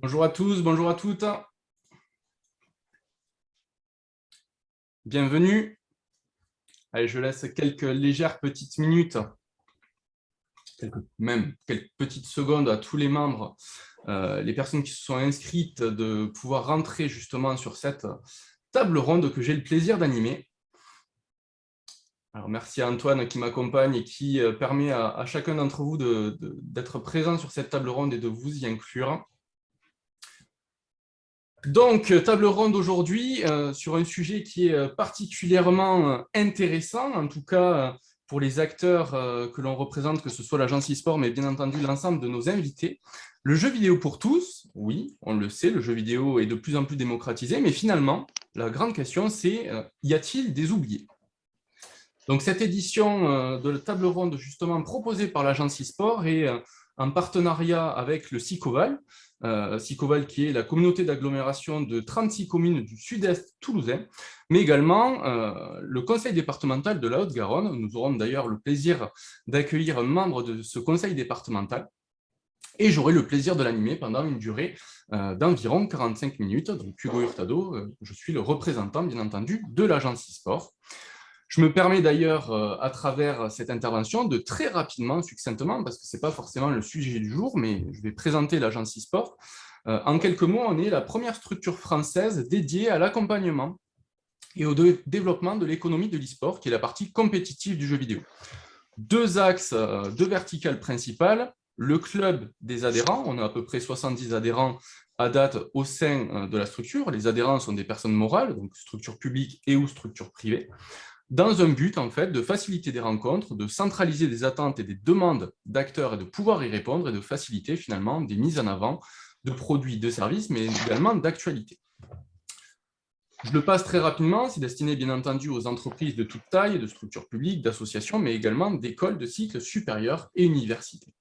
Bonjour à tous, bonjour à toutes. Bienvenue. Allez, je laisse quelques légères petites minutes, même quelques petites secondes à tous les membres, les personnes qui se sont inscrites, de pouvoir rentrer justement sur cette table ronde que j'ai le plaisir d'animer. Alors, merci à Antoine qui m'accompagne et qui permet à chacun d'entre vous d'être présent sur cette table ronde et de vous y inclure. Donc, table ronde aujourd'hui sur un sujet qui est particulièrement intéressant, en tout cas pour les acteurs que l'on représente, que ce soit l'agence e-sport, mais bien entendu l'ensemble de nos invités. Le jeu vidéo pour tous, oui, on le sait, le jeu vidéo est de plus en plus démocratisé, mais finalement, la grande question c'est, y a-t-il des oubliés? Donc, cette édition de la table ronde justement proposée par l'agence e-sport est en partenariat avec le SICOVAL, SICOVAL qui est la communauté d'agglomération de 36 communes du sud-est toulousain, mais également le conseil départemental de la Haute-Garonne. Nous aurons d'ailleurs le plaisir d'accueillir un membre de ce conseil départemental et j'aurai le plaisir de l'animer pendant une durée d'environ 45 minutes. Donc Hugo Hurtado, je suis le représentant bien entendu de l'agence e-sport. Je me permets d'ailleurs, à travers cette intervention, de très rapidement, succinctement, parce que ce n'est pas forcément le sujet du jour, mais je vais présenter l'agence e-sport. En quelques mots, on est la première structure française dédiée à l'accompagnement et au développement de l'économie de l'e-sport, qui est la partie compétitive du jeu vidéo. Deux axes, deux verticales principales, le club des adhérents, on a à peu près 70 adhérents à date au sein de la structure. Les adhérents sont des personnes morales, donc structures publiques et ou structures privées, dans un but en fait de faciliter des rencontres, de centraliser des attentes et des demandes d'acteurs et de pouvoir y répondre et de faciliter finalement des mises en avant de produits, de services, mais également d'actualité. Je le passe très rapidement, c'est destiné bien entendu aux entreprises de toute taille, de structures publiques, d'associations, mais également d'écoles, de cycles supérieurs et universités.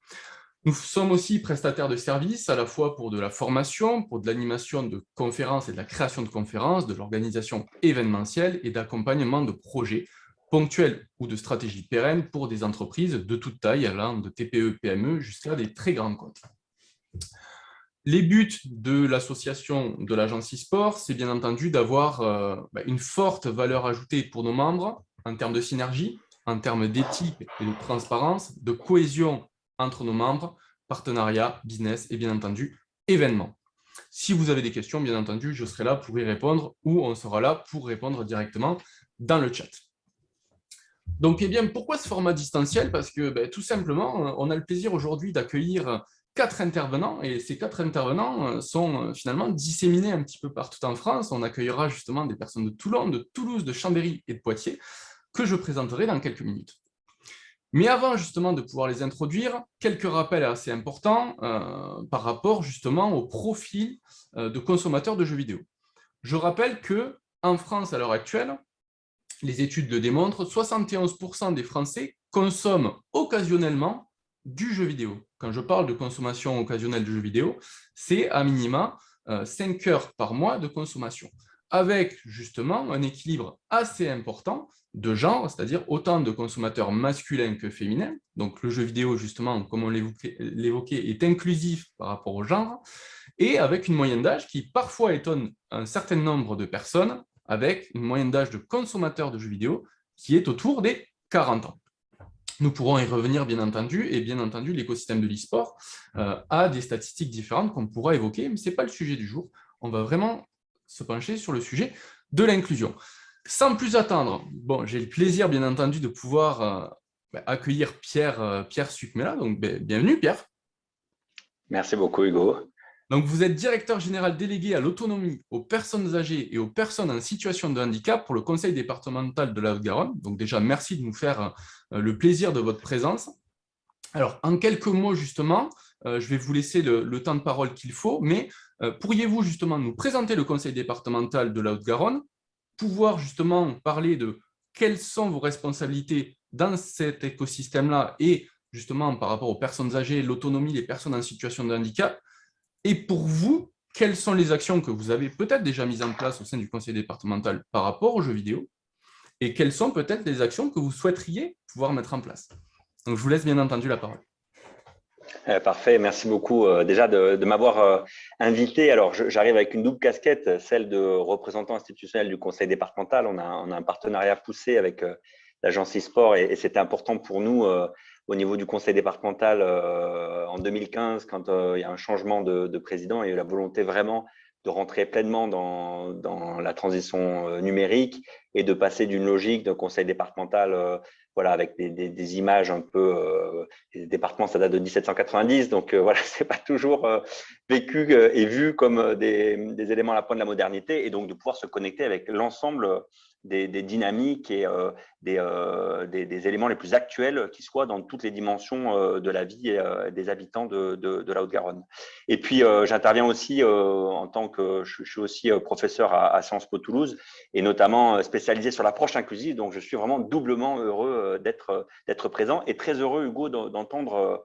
Nous sommes aussi prestataires de services, à la fois pour de la formation, pour de l'animation de conférences et de la création de conférences, de l'organisation événementielle et d'accompagnement de projets ponctuels ou de stratégies pérennes pour des entreprises de toute taille, allant de TPE, PME jusqu'à des très grands comptes. Les buts de l'association de l'agence e-sport, c'est bien entendu d'avoir une forte valeur ajoutée pour nos membres en termes de synergie, en termes d'éthique et de transparence, de cohésion entre nos membres, partenariat, business et bien entendu événements. Si vous avez des questions, bien entendu, je serai là pour y répondre ou on sera là pour répondre directement dans le chat. Donc, eh bien, pourquoi ce format distanciel? Parce que tout simplement, on a le plaisir aujourd'hui d'accueillir 4 intervenants et ces 4 intervenants sont finalement disséminés un petit peu partout en France. On accueillera justement des personnes de Toulon, de Toulouse, de Chambéry et de Poitiers que je présenterai dans quelques minutes. Mais avant justement de pouvoir les introduire, quelques rappels assez importants par rapport justement au profil de consommateurs de jeux vidéo. Je rappelle qu'en France à l'heure actuelle, les études le démontrent, 71% des Français consomment occasionnellement du jeu vidéo. Quand je parle de consommation occasionnelle de jeux vidéo, c'est à minima 5 heures par mois de consommation, avec justement un équilibre assez important de genre, c'est-à-dire autant de consommateurs masculins que féminins. Donc le jeu vidéo, justement, comme on l'évoquait, est inclusif par rapport au genre, et avec une moyenne d'âge qui parfois étonne un certain nombre de personnes, avec une moyenne d'âge de consommateurs de jeux vidéo qui est autour des 40 ans. Nous pourrons y revenir, bien entendu, et bien entendu, l'écosystème de l'e-sport a des statistiques différentes qu'on pourra évoquer, mais ce n'est pas le sujet du jour. On va vraiment se pencher sur le sujet de l'inclusion. Sans plus attendre, bon, j'ai le plaisir, bien entendu, de pouvoir accueillir Pierre Sucmela. Donc, bienvenue, Pierre. Merci beaucoup, Hugo. Donc, vous êtes directeur général délégué à l'autonomie, aux personnes âgées et aux personnes en situation de handicap pour le conseil départemental de la Haute-Garonne. Donc, déjà, merci de nous faire le plaisir de votre présence. Alors, en quelques mots, justement, je vais vous laisser le temps de parole qu'il faut, mais pourriez-vous justement nous présenter le conseil départemental de la Haute-Garonne, pouvoir justement parler de quelles sont vos responsabilités dans cet écosystème-là et justement par rapport aux personnes âgées, l'autonomie, les personnes en situation de handicap, et pour vous, quelles sont les actions que vous avez peut-être déjà mises en place au sein du conseil départemental par rapport aux jeux vidéo et quelles sont peut-être les actions que vous souhaiteriez pouvoir mettre en place? Donc, je vous laisse bien entendu la parole. Parfait, merci beaucoup déjà de m'avoir invité. Alors, j'arrive avec une double casquette, celle de représentant institutionnel du conseil départemental. On a un partenariat poussé avec l'agence e-sport et c'était important pour nous au niveau du conseil départemental en 2015 quand il y a un changement de président et la volonté vraiment de rentrer pleinement dans la transition numérique et de passer d'une logique de conseil départemental voilà, avec des images un peu les départements, ça date de 1790, donc voilà, c'est pas toujours vécu et vu comme des éléments à la pointe de la modernité, et donc de pouvoir se connecter avec l'ensemble des dynamiques et des éléments les plus actuels qui soient dans toutes les dimensions de la vie des habitants de la Haute-Garonne. Et puis, j'interviens aussi en tant que je suis aussi professeur à Sciences Po Toulouse et notamment spécialisé sur l'approche inclusive. Donc, je suis vraiment doublement heureux d'être présent et très heureux, Hugo, d'entendre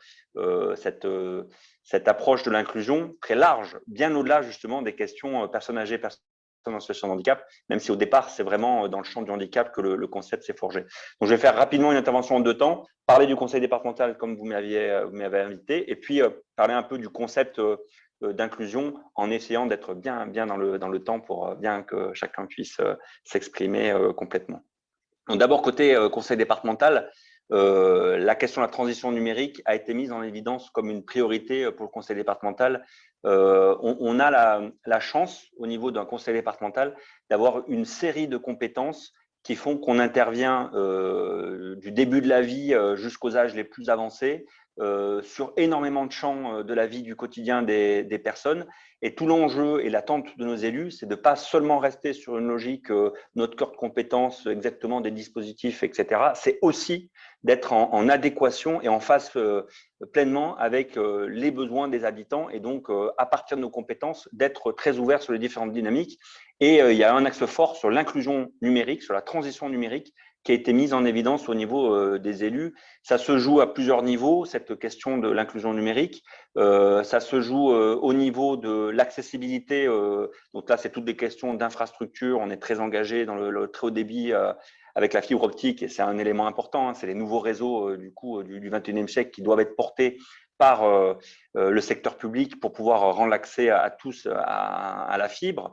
cette approche de l'inclusion très large, bien au-delà justement des questions personnes âgées, personnes en situation de handicap, même si au départ, c'est vraiment dans le champ du handicap que le concept s'est forgé. Donc, je vais faire rapidement une intervention en deux temps, parler du conseil départemental comme vous m'avez invité, et puis parler un peu du concept d'inclusion en essayant d'être bien dans le temps pour bien que chacun puisse s'exprimer complètement. Donc, d'abord, côté conseil départemental, la question de la transition numérique a été mise en évidence comme une priorité pour le conseil départemental. On a la chance, au niveau d'un conseil départemental, d'avoir une série de compétences qui font qu'on intervient du début de la vie jusqu'aux âges les plus avancés, sur énormément de champs de la vie du quotidien des personnes. Et tout l'enjeu et l'attente de nos élus, c'est de ne pas seulement rester sur une logique, notre cœur de compétences, exactement des dispositifs, etc. C'est aussi d'être en adéquation et en phase pleinement avec les besoins des habitants et donc, à partir de nos compétences, d'être très ouvert sur les différentes dynamiques. Et il y a un axe fort sur l'inclusion numérique, sur la transition numérique, qui a été mise en évidence au niveau des élus. Ça se joue à plusieurs niveaux, cette question de l'inclusion numérique. Ça se joue au niveau de l'accessibilité. Donc là, c'est toutes des questions d'infrastructure. On est très engagé dans le très haut débit avec la fibre optique et c'est un élément important. Hein. C'est les nouveaux réseaux du 21e siècle qui doivent être portés par le secteur public pour pouvoir rendre l'accès à tous à la fibre.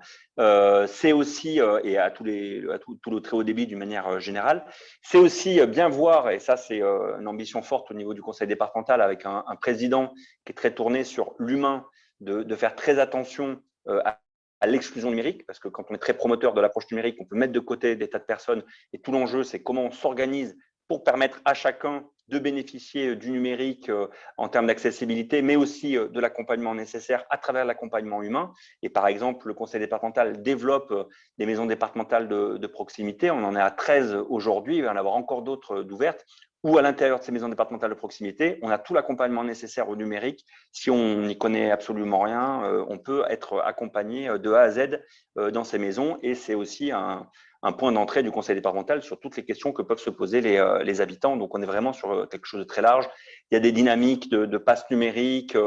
C'est aussi, et à tout le très haut débit d'une manière générale, c'est aussi bien voir, et ça c'est une ambition forte au niveau du conseil départemental avec un président qui est très tourné sur l'humain, de faire très attention à l'exclusion numérique, parce que quand on est très promoteur de l'approche numérique, on peut mettre de côté des tas de personnes, et tout l'enjeu c'est comment on s'organise pour permettre à chacun de bénéficier du numérique en termes d'accessibilité, mais aussi de l'accompagnement nécessaire à travers l'accompagnement humain. Et par exemple, le conseil départemental développe des maisons départementales de proximité. On en est à 13 aujourd'hui, il va y en avoir encore d'autres d'ouvertes, où à l'intérieur de ces maisons départementales de proximité, on a tout l'accompagnement nécessaire au numérique. Si on n'y connaît absolument rien, on peut être accompagné de A à Z dans ces maisons. Et c'est aussi un point d'entrée du conseil départemental sur toutes les questions que peuvent se poser les habitants. Donc, on est vraiment sur quelque chose de très large. Il y a des dynamiques de passe numérique,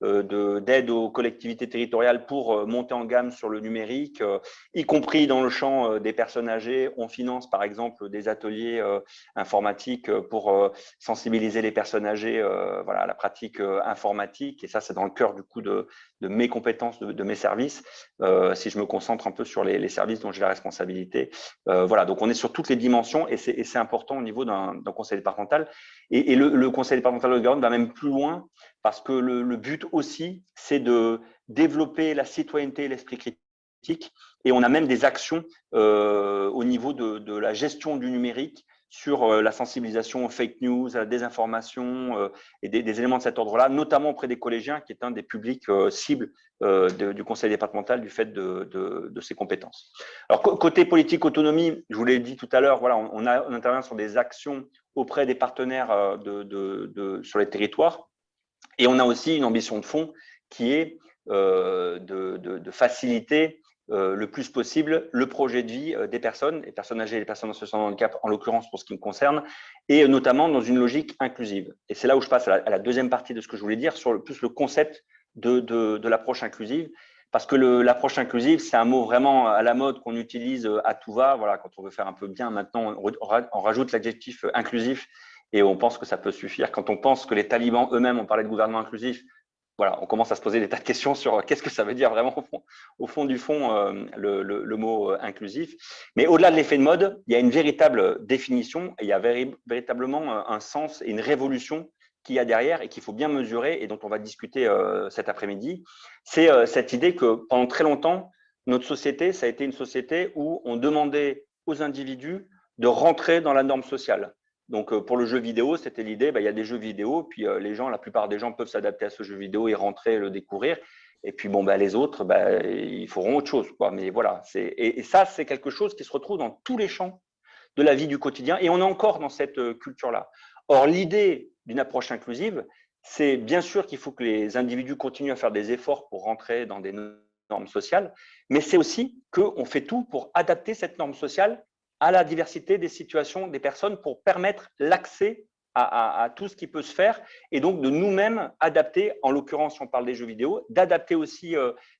d'aide aux collectivités territoriales pour monter en gamme sur le numérique, y compris dans le champ des personnes âgées. On finance, par exemple, des ateliers informatiques pour sensibiliser les personnes âgées voilà, à la pratique informatique. Et ça, c'est dans le cœur du coup de mes compétences, de mes services, si je me concentre un peu sur les services dont j'ai la responsabilité. Voilà, donc on est sur toutes les dimensions et c'est important au niveau d'un conseil départemental. Et le conseil départemental de Haute-Garonne va même plus loin parce que le but aussi, c'est de développer la citoyenneté et l'esprit critique. Et on a même des actions au niveau de la gestion du numérique sur la sensibilisation aux fake news, à la désinformation et des éléments de cet ordre-là, notamment auprès des collégiens, qui est un des publics cibles du conseil départemental du fait de ses compétences. Alors, côté politique autonomie, je vous l'ai dit tout à l'heure, voilà, on intervient sur des actions auprès des partenaires sur les territoires et on a aussi une ambition de fond qui est de faciliter le plus possible le projet de vie des personnes, les personnes âgées et les personnes en situation de handicap, en l'occurrence pour ce qui me concerne, et notamment dans une logique inclusive. Et c'est là où je passe à la deuxième partie de ce que je voulais dire, sur plus le concept de l'approche inclusive, parce que l'approche inclusive, c'est un mot vraiment à la mode qu'on utilise à tout va. Voilà, quand on veut faire un peu bien, maintenant, on rajoute l'adjectif inclusif et on pense que ça peut suffire. Quand on pense que les talibans eux-mêmes ont parlé de gouvernement inclusif, voilà, on commence à se poser des tas de questions sur qu'est-ce que ça veut dire vraiment au fond du fond, le mot inclusif. Mais au-delà de l'effet de mode, il y a une véritable définition et il y a véritablement un sens et une révolution qu'il y a derrière et qu'il faut bien mesurer et dont on va discuter cet après-midi. C'est cette idée que pendant très longtemps, notre société, ça a été une société où on demandait aux individus de rentrer dans la norme sociale. Donc, pour le jeu vidéo, c'était l'idée, il y a des jeux vidéo, puis la plupart des gens peuvent s'adapter à ce jeu vidéo et rentrer, le découvrir. Et puis, les autres, ils feront autre chose, quoi. Mais voilà, et ça, c'est quelque chose qui se retrouve dans tous les champs de la vie du quotidien. Et on est encore dans cette culture-là. Or, l'idée d'une approche inclusive, c'est bien sûr qu'il faut que les individus continuent à faire des efforts pour rentrer dans des normes sociales, mais c'est aussi qu'on fait tout pour adapter cette norme sociale à la diversité des situations des personnes pour permettre l'accès à tout ce qui peut se faire et donc de nous-mêmes adapter, en l'occurrence si on parle des jeux vidéo, d'adapter aussi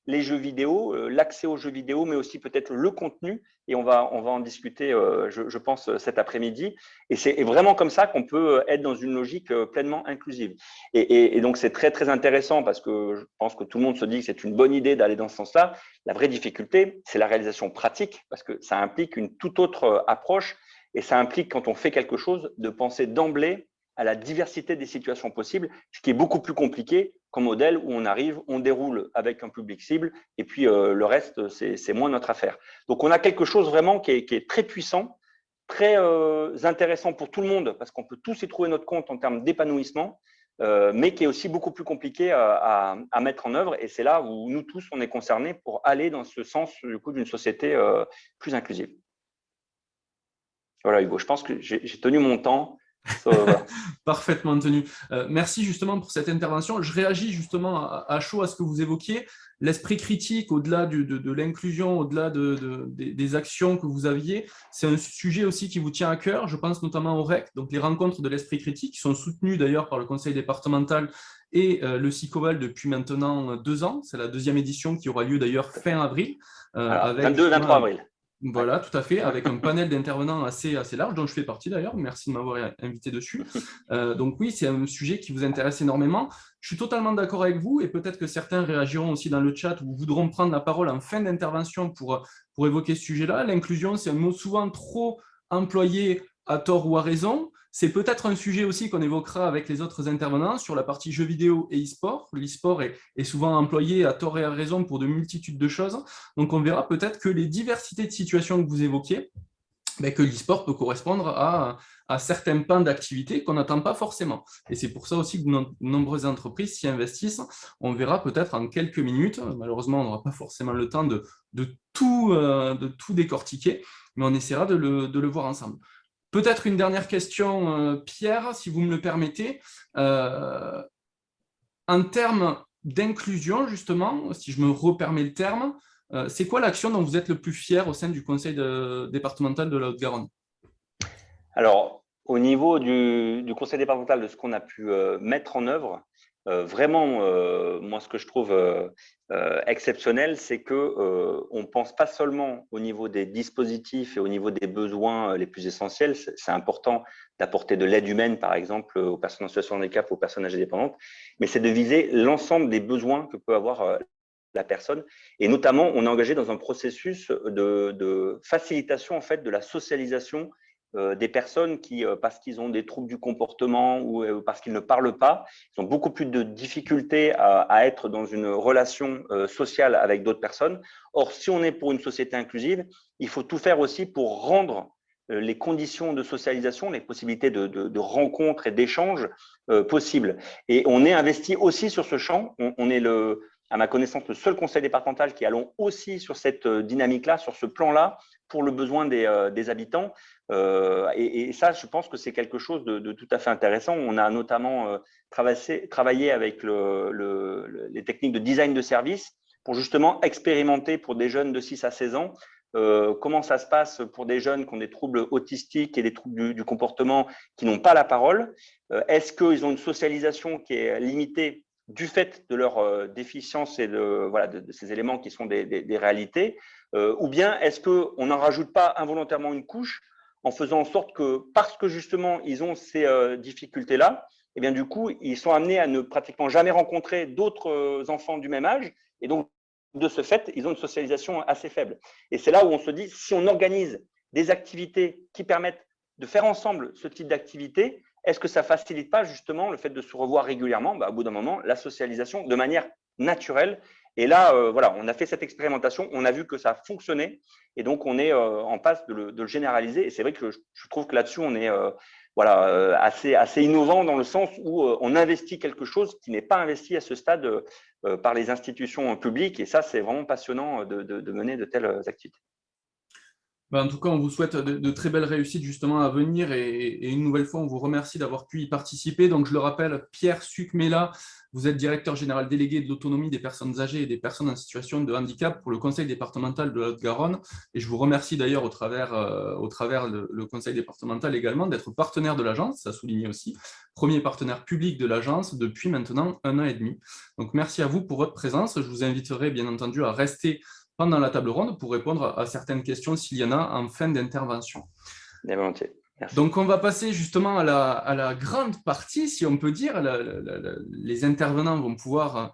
les jeux vidéo, l'accès aux jeux vidéo, mais aussi peut-être le contenu et on va en discuter, je pense, cet après-midi. Et c'est vraiment comme ça qu'on peut être dans une logique pleinement inclusive. Et donc, c'est très, très intéressant parce que je pense que tout le monde se dit que c'est une bonne idée d'aller dans ce sens-là. La vraie difficulté, c'est la réalisation pratique parce que ça implique une toute autre approche et ça implique, quand on fait quelque chose, de penser d'emblée à la diversité des situations possibles, ce qui est beaucoup plus compliqué qu'en modèle où on arrive, on déroule avec un public cible et puis le reste, c'est moins notre affaire. Donc, on a quelque chose vraiment qui est très puissant, très intéressant pour tout le monde parce qu'on peut tous y trouver notre compte en termes d'épanouissement, mais qui est aussi beaucoup plus compliqué à mettre en œuvre. Et c'est là où nous tous, on est concernés pour aller dans ce sens du coup d'une société plus inclusive. Voilà, Hugo, je pense que j'ai tenu mon temps. Voilà. Parfaitement tenu. Merci justement pour cette intervention. Je réagis justement à chaud à ce que vous évoquiez. L'esprit critique, au-delà de l'inclusion, au-delà des actions que vous aviez, c'est un sujet aussi qui vous tient à cœur. Je pense notamment au REC, donc les rencontres de l'esprit critique, qui sont soutenues d'ailleurs par le conseil départemental et le SICOVAL depuis maintenant 2 ans. C'est la 2e édition qui aura lieu d'ailleurs fin avril. Alors, 22-23 avril. Voilà, tout à fait, avec un panel d'intervenants assez large, dont je fais partie d'ailleurs. Merci de m'avoir invité dessus. Donc oui, c'est un sujet qui vous intéresse énormément. Je suis totalement d'accord avec vous et peut-être que certains réagiront aussi dans le chat ou voudront prendre la parole en fin d'intervention pour évoquer ce sujet-là. L'inclusion, c'est un mot souvent trop employé à tort ou à raison. C'est peut-être un sujet aussi qu'on évoquera avec les autres intervenants sur la partie jeux vidéo et e-sport. L'e-sport est souvent employé à tort et à raison pour de multitudes de choses. Donc, on verra peut-être que les diversités de situations que vous évoquiez, que l'e-sport peut correspondre à certains pans d'activité qu'on n'attend pas forcément. Et c'est pour ça aussi que de nombreuses entreprises s'y investissent. On verra peut-être en quelques minutes. Malheureusement, on n'aura pas forcément le temps de tout décortiquer, mais on essaiera de le voir ensemble. Peut-être une dernière question, Pierre, si vous me le permettez. En termes d'inclusion, justement, si je me repermets le terme, c'est quoi l'action dont vous êtes le plus fier au sein du conseil départemental de la Haute-Garonne? Alors, au niveau du conseil départemental, de ce qu'on a pu mettre en œuvre, vraiment, moi, ce que je trouve exceptionnel, c'est qu'on ne pense pas seulement au niveau des dispositifs et au niveau des besoins les plus essentiels. C'est important d'apporter de l'aide humaine, par exemple, aux personnes en situation de handicap, aux personnes âgées dépendantes, mais c'est de viser l'ensemble des besoins que peut avoir la personne. Et notamment, on est engagé dans un processus de facilitation en fait, de la socialisation des personnes qui, parce qu'ils ont des troubles du comportement ou parce qu'ils ne parlent pas, ils ont beaucoup plus de difficultés à être dans une relation sociale avec d'autres personnes. Or, si on est pour une société inclusive, il faut tout faire aussi pour rendre les conditions de socialisation, les possibilités de rencontres et d'échanges possibles. Et on est investi aussi sur ce champ. On est à ma connaissance, le seul conseil départemental qui allons aussi sur cette dynamique-là, sur ce plan-là, pour le besoin des habitants. Et ça, je pense que c'est quelque chose de tout à fait intéressant. On a notamment travaillé avec les techniques de design de service pour justement expérimenter pour des jeunes de 6 à 16 ans comment ça se passe pour des jeunes qui ont des troubles autistiques et des troubles du comportement qui n'ont pas la parole. Est-ce qu'ils ont une socialisation qui est limitée du fait de leur déficience et de ces éléments qui sont des réalités, ou bien est-ce qu'on n'en rajoute pas involontairement une couche en faisant en sorte que, parce que justement, ils ont ces difficultés-là, et bien du coup, ils sont amenés à ne pratiquement jamais rencontrer d'autres enfants du même âge. Et donc, de ce fait, ils ont une socialisation assez faible. Et c'est là où on se dit, si on organise des activités qui permettent de faire ensemble ce type d'activité, est-ce que ça ne facilite pas justement le fait de se revoir régulièrement? Au bout d'un moment, la socialisation de manière naturelle. Et là, voilà, on a fait cette expérimentation, on a vu que ça fonctionnait, et donc on est en passe de le généraliser. Et c'est vrai que je trouve que là-dessus, on est assez innovant dans le sens où on investit quelque chose qui n'est pas investi à ce stade par les institutions publiques. Et ça, c'est vraiment passionnant de mener de telles activités. En tout cas, on vous souhaite de très belles réussites justement à venir et une nouvelle fois, on vous remercie d'avoir pu y participer. Donc, je le rappelle, Pierre Sucmela, vous êtes directeur général délégué de l'autonomie des personnes âgées et des personnes en situation de handicap pour le Conseil départemental de la Haute-Garonne. Et je vous remercie d'ailleurs au travers le Conseil départemental également d'être partenaire de l'agence, ça souligne aussi, premier partenaire public de l'agence depuis maintenant 1 an et demi. Donc, merci à vous pour votre présence. Je vous inviterai bien entendu à rester pendant la table ronde pour répondre à certaines questions s'il y en a en fin d'intervention. Bien volontiers. Merci. Donc, on va passer justement à la grande partie, si on peut dire. Les intervenants vont pouvoir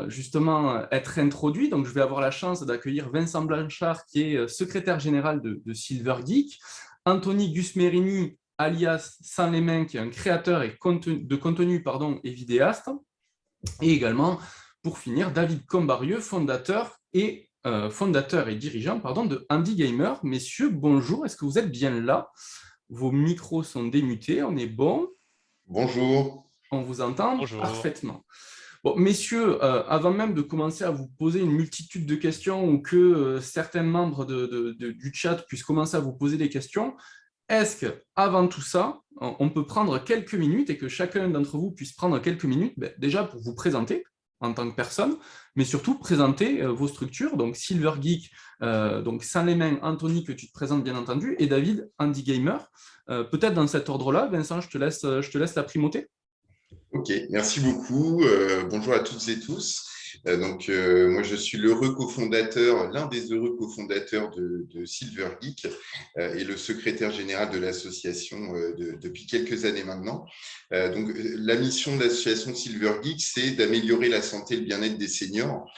justement être introduits. Donc, je vais avoir la chance d'accueillir Vincent Blanchard, qui est secrétaire général de Silver Geek, Anthony Gusmerini, alias Sans les Mains, qui est un créateur de contenu et vidéaste. Et également, pour finir, David Combarieux, fondateur et dirigeant de Handy Gamer. Messieurs, bonjour, est-ce que vous êtes bien là? Vos micros sont démutés, on est bon? Bonjour. On vous entend Bonjour. Parfaitement. Bon, messieurs, avant même de commencer à vous poser une multitude de questions ou que certains membres du chat puissent commencer à vous poser des questions, est-ce qu'avant tout ça, on peut prendre quelques minutes et que chacun d'entre vous puisse prendre quelques minutes, déjà pour vous présenter en tant que personne, mais surtout présenter vos structures, donc Silver Geek, donc Sans les Mains, Anthony, que tu te présentes bien entendu, et David, Handy Gamer. Peut-être dans cet ordre-là, Vincent, je te laisse la primauté. Ok, merci beaucoup. Bonjour à toutes et tous. Moi, je suis l'un des heureux cofondateurs de Silver Geek et le secrétaire général de l'association depuis quelques années maintenant. La mission de l'association Silver Geek, c'est d'améliorer la santé et le bien-être des seniors,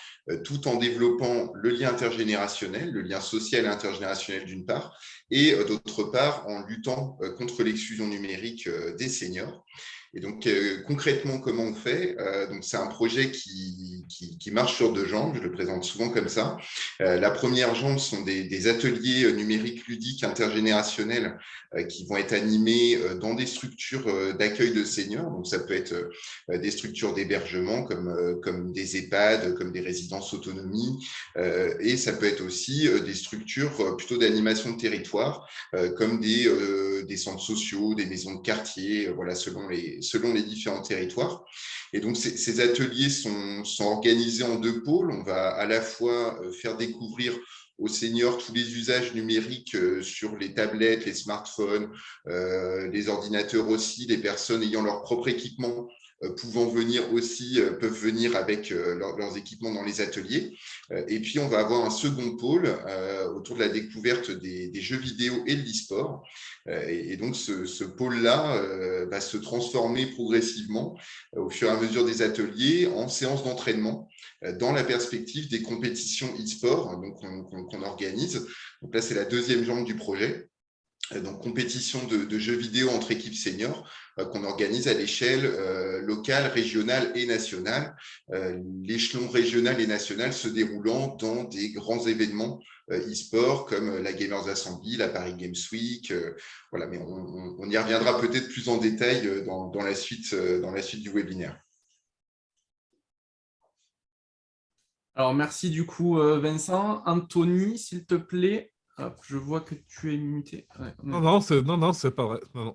tout en développant le lien intergénérationnel, le lien social et intergénérationnel d'une part, et d'autre part en luttant contre l'exclusion numérique des seniors. Et donc, concrètement, comment on fait? C'est un projet qui marche sur 2 jambes, je le présente souvent comme ça. La première jambe sont des ateliers numériques ludiques intergénérationnels qui vont être animés dans des structures d'accueil de seniors. Donc, ça peut être des structures d'hébergement comme des EHPAD, comme des résidences autonomie, et ça peut être aussi des structures plutôt d'animation de territoire, comme des centres sociaux, des maisons de quartier, voilà, selon les différents territoires. Et donc, ces ateliers sont organisés en 2 pôles. On va à la fois faire découvrir aux seniors tous les usages numériques sur les tablettes, les smartphones, les ordinateurs aussi, les personnes ayant leur propre équipement peuvent venir avec leurs équipements dans les ateliers. Et puis, on va avoir un second pôle autour de la découverte des jeux vidéo et de l'e-sport. Et donc, ce pôle-là va se transformer progressivement au fur et à mesure des ateliers en séances d'entraînement dans la perspective des compétitions e-sport qu'on organise. Donc là, c'est la 2e jambe du projet. Donc, compétition de jeux vidéo entre équipes seniors qu'on organise à l'échelle locale, régionale et nationale. L'échelon régional et national se déroulant dans des grands événements e-sport comme la Gamers Assembly, la Paris Games Week. Voilà, mais on y reviendra peut-être plus en détail dans la suite du webinaire. Alors, merci du coup, Vincent. Anthony, s'il te plaît. Je vois que tu es muté. Ouais, non, c'est pas vrai. Non,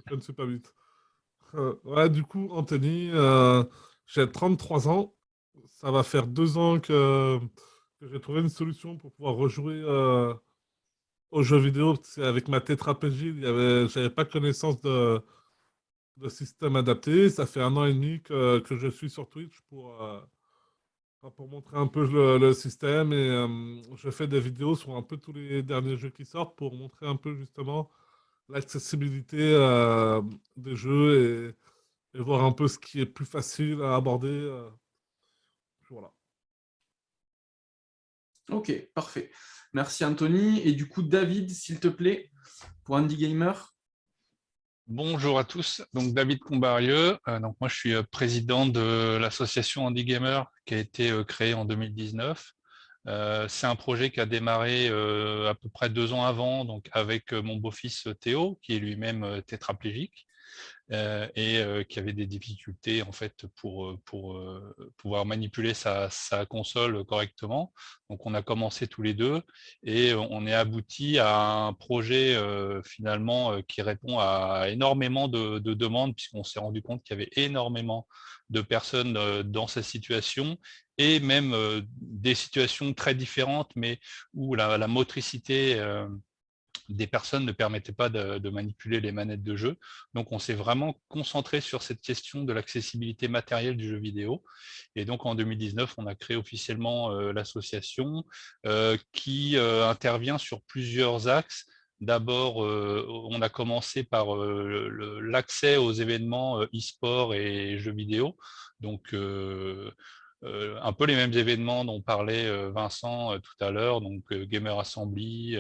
je ne suis pas vite. Du coup, Anthony, j'ai 33 ans. Ça va faire 2 ans que j'ai trouvé une solution pour pouvoir rejouer aux jeux vidéo. Avec ma tétraplégie, j'avais pas connaissance de système adapté. Ça fait 1 an et demi que je suis sur Twitch pour montrer un peu le système. Et je fais des vidéos sur un peu tous les derniers jeux qui sortent pour montrer un peu justement l'accessibilité des jeux et voir un peu ce qui est plus facile à aborder. Voilà. Ok, parfait. Merci Anthony. Et du coup, David, s'il te plaît, pour Andy Gamer. Bonjour à tous, donc David Combarieux. Donc moi je suis président de l'association Andy Gamer qui a été créée en 2019. C'est un projet qui a démarré à peu près 2 ans avant, donc avec mon beau-fils Théo, qui est lui-même tétraplégique. Et qui avait des difficultés en fait pour pouvoir manipuler sa console correctement. Donc on a commencé tous les deux et on est abouti à un projet finalement qui répond à énormément de demandes, puisqu'on s'est rendu compte qu'il y avait énormément de personnes dans cette situation et même des situations très différentes, mais où la motricité des personnes ne permettaient pas de manipuler les manettes de jeu. Donc, on s'est vraiment concentré sur cette question de l'accessibilité matérielle du jeu vidéo. Et donc, en 2019, on a créé officiellement l'association qui intervient sur plusieurs axes. D'abord, on a commencé par l'accès aux événements e-sport et jeux vidéo. Donc, un peu les mêmes événements dont parlait Vincent tout à l'heure, donc Gamer Assembly,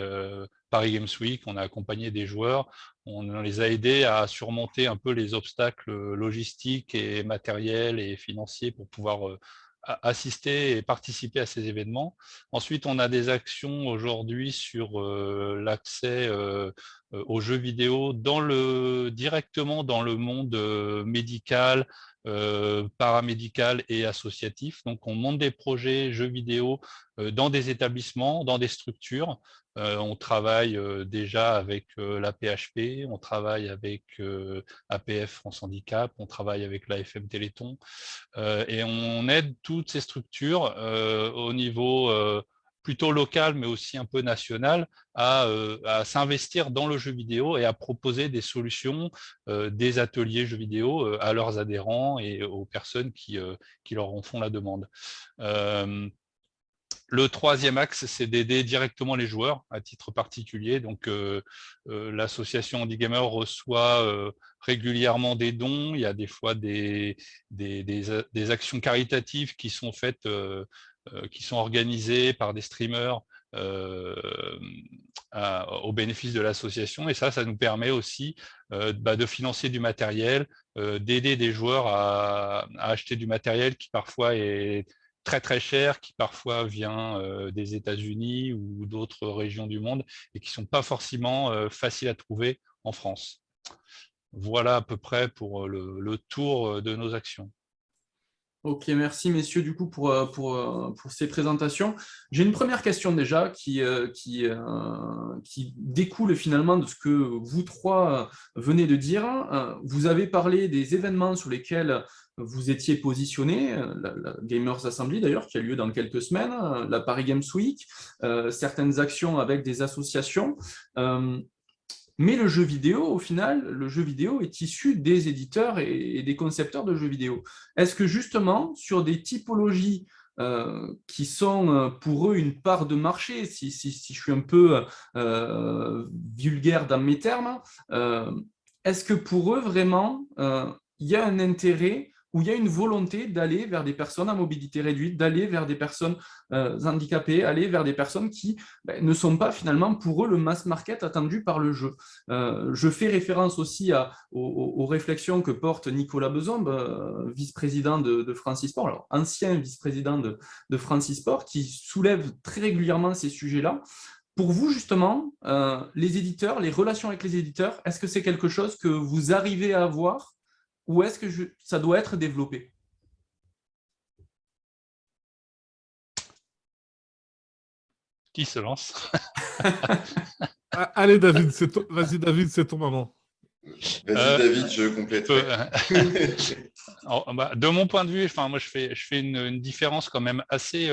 Paris Games Week. On a accompagné des joueurs, on les a aidés à surmonter un peu les obstacles logistiques et matériels et financiers pour pouvoir assister et participer à ces événements. Ensuite, on a des actions aujourd'hui sur l'accès aux jeux vidéo directement dans le monde médical, paramédical et associatif. Donc, on monte des projets jeux vidéo dans des établissements, dans des structures. On travaille déjà avec la PHP, on travaille avec APF France Handicap, on travaille avec l'AFM Téléthon et on aide toutes ces structures au niveau plutôt local, mais aussi un peu national, à s'investir dans le jeu vidéo et à proposer des solutions, des ateliers jeux vidéo à leurs adhérents et aux personnes qui leur en font la demande. Le troisième axe, c'est d'aider directement les joueurs à titre particulier. Donc, l'association Andy Gamer reçoit régulièrement des dons. Il y a des fois des actions caritatives qui sont faites, qui sont organisées par des streamers au bénéfice de l'association. Et ça nous permet aussi de financer du matériel, d'aider des joueurs à acheter du matériel qui parfois est très très cher, qui parfois vient des États-Unis ou d'autres régions du monde et qui ne sont pas forcément faciles à trouver en France. Voilà à peu près pour le tour de nos actions. Ok, merci messieurs du coup pour ces présentations. J'ai une première question déjà qui découle finalement de ce que vous trois venez de dire. Vous avez parlé des événements sur lesquels vous étiez positionnés, la Gamers Assembly d'ailleurs qui a lieu dans quelques semaines, la Paris Games Week, certaines actions avec des associations. Mais le jeu vidéo, au final, le jeu vidéo est issu des éditeurs et des concepteurs de jeux vidéo. Est-ce que justement, sur des typologies qui sont pour eux une part de marché, si je suis un peu vulgaire dans mes termes, est-ce que pour eux, vraiment, il y a un intérêt ou il y a une volonté d'aller vers des personnes à mobilité réduite, d'aller vers des personnes handicapées, aller vers des personnes qui ne sont pas finalement pour eux le mass market attendu par le jeu. Je fais référence aussi aux réflexions que porte Nicolas Bezombe, vice-président de Francis Sport, alors ancien vice-président de Francis Sport, qui soulève très régulièrement ces sujets-là. Pour vous, justement, les éditeurs, les relations avec les éditeurs, est-ce que c'est quelque chose que vous arrivez à avoir ou est-ce que ça doit être développé? Qui se lance? Allez, David, vas-y, David, c'est ton moment. Vas-y, David, je compléterai. De mon point de vue, moi je fais une différence quand même assez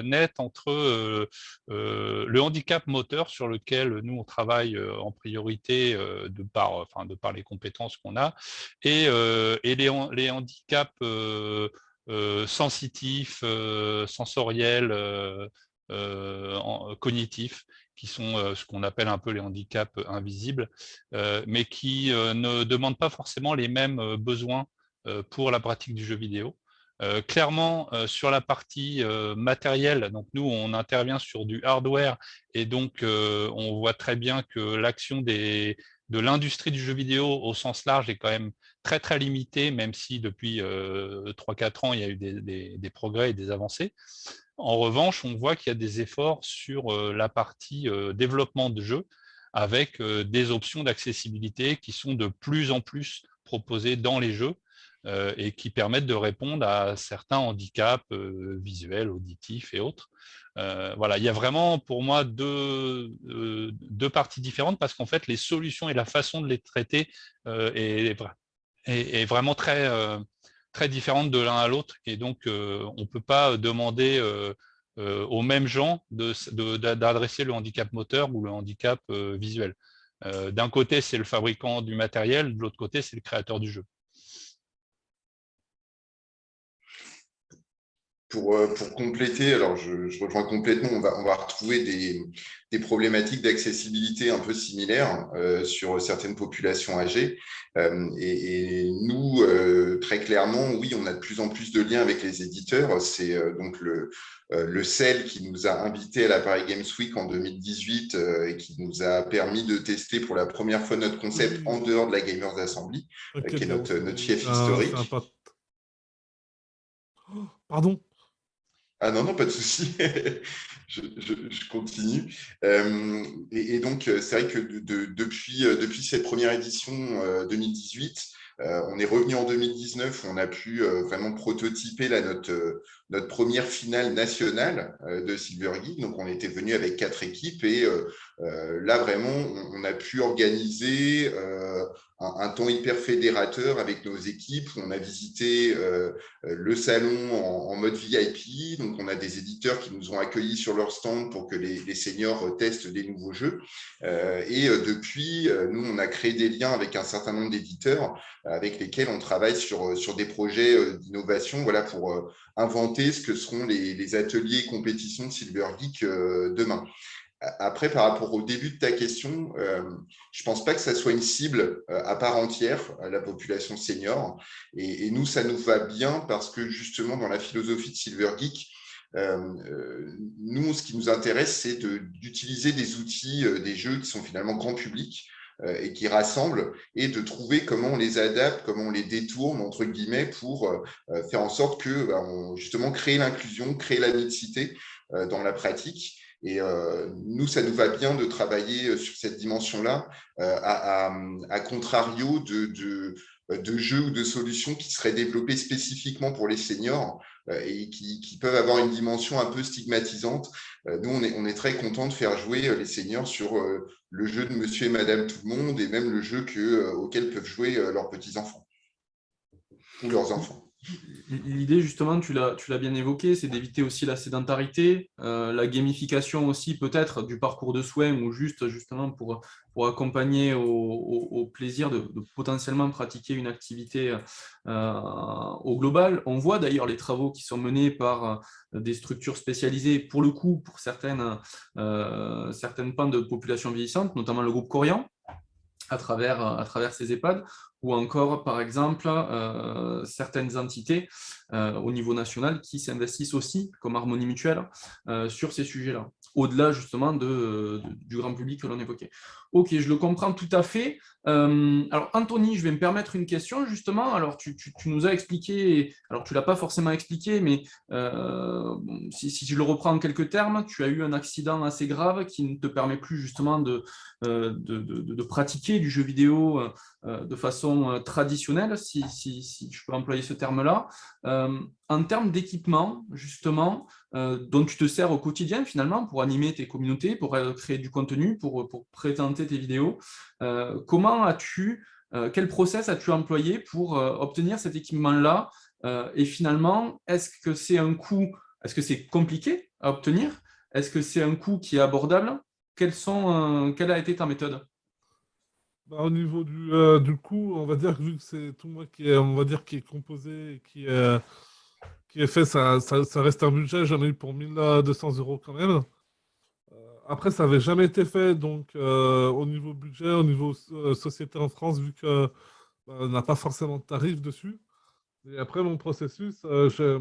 nette entre le handicap moteur sur lequel nous on travaille en priorité de par les compétences qu'on a et les handicaps sensitifs, sensoriels, cognitifs, qui sont ce qu'on appelle un peu les handicaps invisibles, mais qui ne demandent pas forcément les mêmes besoins pour la pratique du jeu vidéo. Clairement, sur la partie matérielle, donc nous, on intervient sur du hardware et donc on voit très bien que l'action de l'industrie du jeu vidéo au sens large est quand même très, très limitée, même si depuis 3-4 ans, il y a eu des progrès et des avancées. En revanche, on voit qu'il y a des efforts sur la partie développement de jeux avec des options d'accessibilité qui sont de plus en plus proposées dans les jeux et qui permettent de répondre à certains handicaps visuels, auditifs et autres. Voilà, il y a vraiment pour moi deux parties différentes parce qu'en fait, les solutions et la façon de les traiter est vraiment très différente de l'un à l'autre. Et donc, on ne peut pas demander aux mêmes gens d'adresser le handicap moteur ou le handicap visuel. D'un côté, c'est le fabricant du matériel, de l'autre côté, c'est le créateur du jeu. Pour compléter, alors je rejoins complètement, on va retrouver des problématiques d'accessibilité un peu similaires sur certaines populations âgées. Et nous, très clairement, oui, on a de plus en plus de liens avec les éditeurs. C'est donc le CEL qui nous a invités à la Paris Games Week en 2018 et qui nous a permis de tester pour la première fois notre concept en dehors de la Gamers Assembly, qui est notre fief historique. Pardon. Ah non, non, pas de souci. je continue. Et donc, c'est vrai que depuis cette première édition 2018, on est revenu en 2019, on a pu vraiment prototyper notre première finale nationale de Silver Geek. Donc, on était venu avec 4 équipes et là, vraiment, on a pu organiser un temps hyper fédérateur avec nos équipes. On a visité le salon en mode VIP. Donc, on a des éditeurs qui nous ont accueillis sur leur stand pour que les seniors testent des nouveaux jeux. Et depuis, nous, on a créé des liens avec un certain nombre d'éditeurs avec lesquels on travaille sur des projets d'innovation, voilà, pour inventer ce que seront les ateliers et compétitions de Silver Geek demain. Après, par rapport au début de ta question, je ne pense pas que ça soit une cible à part entière, la population senior. Et nous, ça nous va bien parce que justement, dans la philosophie de Silver Geek, nous, ce qui nous intéresse, c'est d'utiliser des outils, des jeux qui sont finalement grand public et qui rassemblent, et de trouver comment on les adapte, comment on les détourne, entre guillemets, pour faire en sorte que, justement, créer l'inclusion, créer la mixité dans la pratique. Et nous, ça nous va bien de travailler sur cette dimension-là, à contrario de jeux ou de solutions qui seraient développées spécifiquement pour les seniors et qui peuvent avoir une dimension un peu stigmatisante. Nous, on est très content de faire jouer les seniors sur le jeu de Monsieur et Madame Tout-le-Monde et même le jeu auquel peuvent jouer leurs petits-enfants ou leurs enfants. L'idée, justement, tu l'as bien évoqué, c'est d'éviter aussi la sédentarité, la gamification aussi peut-être du parcours de soins ou justement pour accompagner au plaisir de potentiellement pratiquer une activité au global. On voit d'ailleurs les travaux qui sont menés par des structures spécialisées, pour le coup, pour certaines pans de population vieillissante, notamment le groupe Corian, à travers ces EHPAD, ou encore, par exemple, certaines entités au niveau national qui s'investissent aussi, comme Harmonie Mutuelle, sur ces sujets-là, au-delà justement du grand public que l'on évoquait. Ok, je le comprends tout à fait. Alors, Anthony, je vais me permettre une question, justement. Alors, tu nous as expliqué, alors tu ne l'as pas forcément expliqué, mais si je le reprends en quelques termes, tu as eu un accident assez grave qui ne te permet plus justement de pratiquer du jeu vidéo de façon traditionnelle, si je peux employer ce terme-là. En termes d'équipement, justement, dont tu te sers au quotidien, finalement, pour animer tes communautés, pour créer du contenu, pour présenter tes vidéos, quel process as-tu employé pour obtenir cet équipement-là et finalement, est-ce que c'est compliqué à obtenir? Est-ce que c'est un coût qui est abordable? Quelle a été ta méthode? Au niveau du coût, on va dire que vu que c'est tout moi qui est, on va dire, qui est composé, qui est fait, ça reste un budget. J'en ai eu pour 1 200 € quand même. Après, ça n'avait jamais été fait. Donc, au niveau budget, au niveau société en France, vu que on n'a pas forcément de tarif dessus. Et après, mon processus, je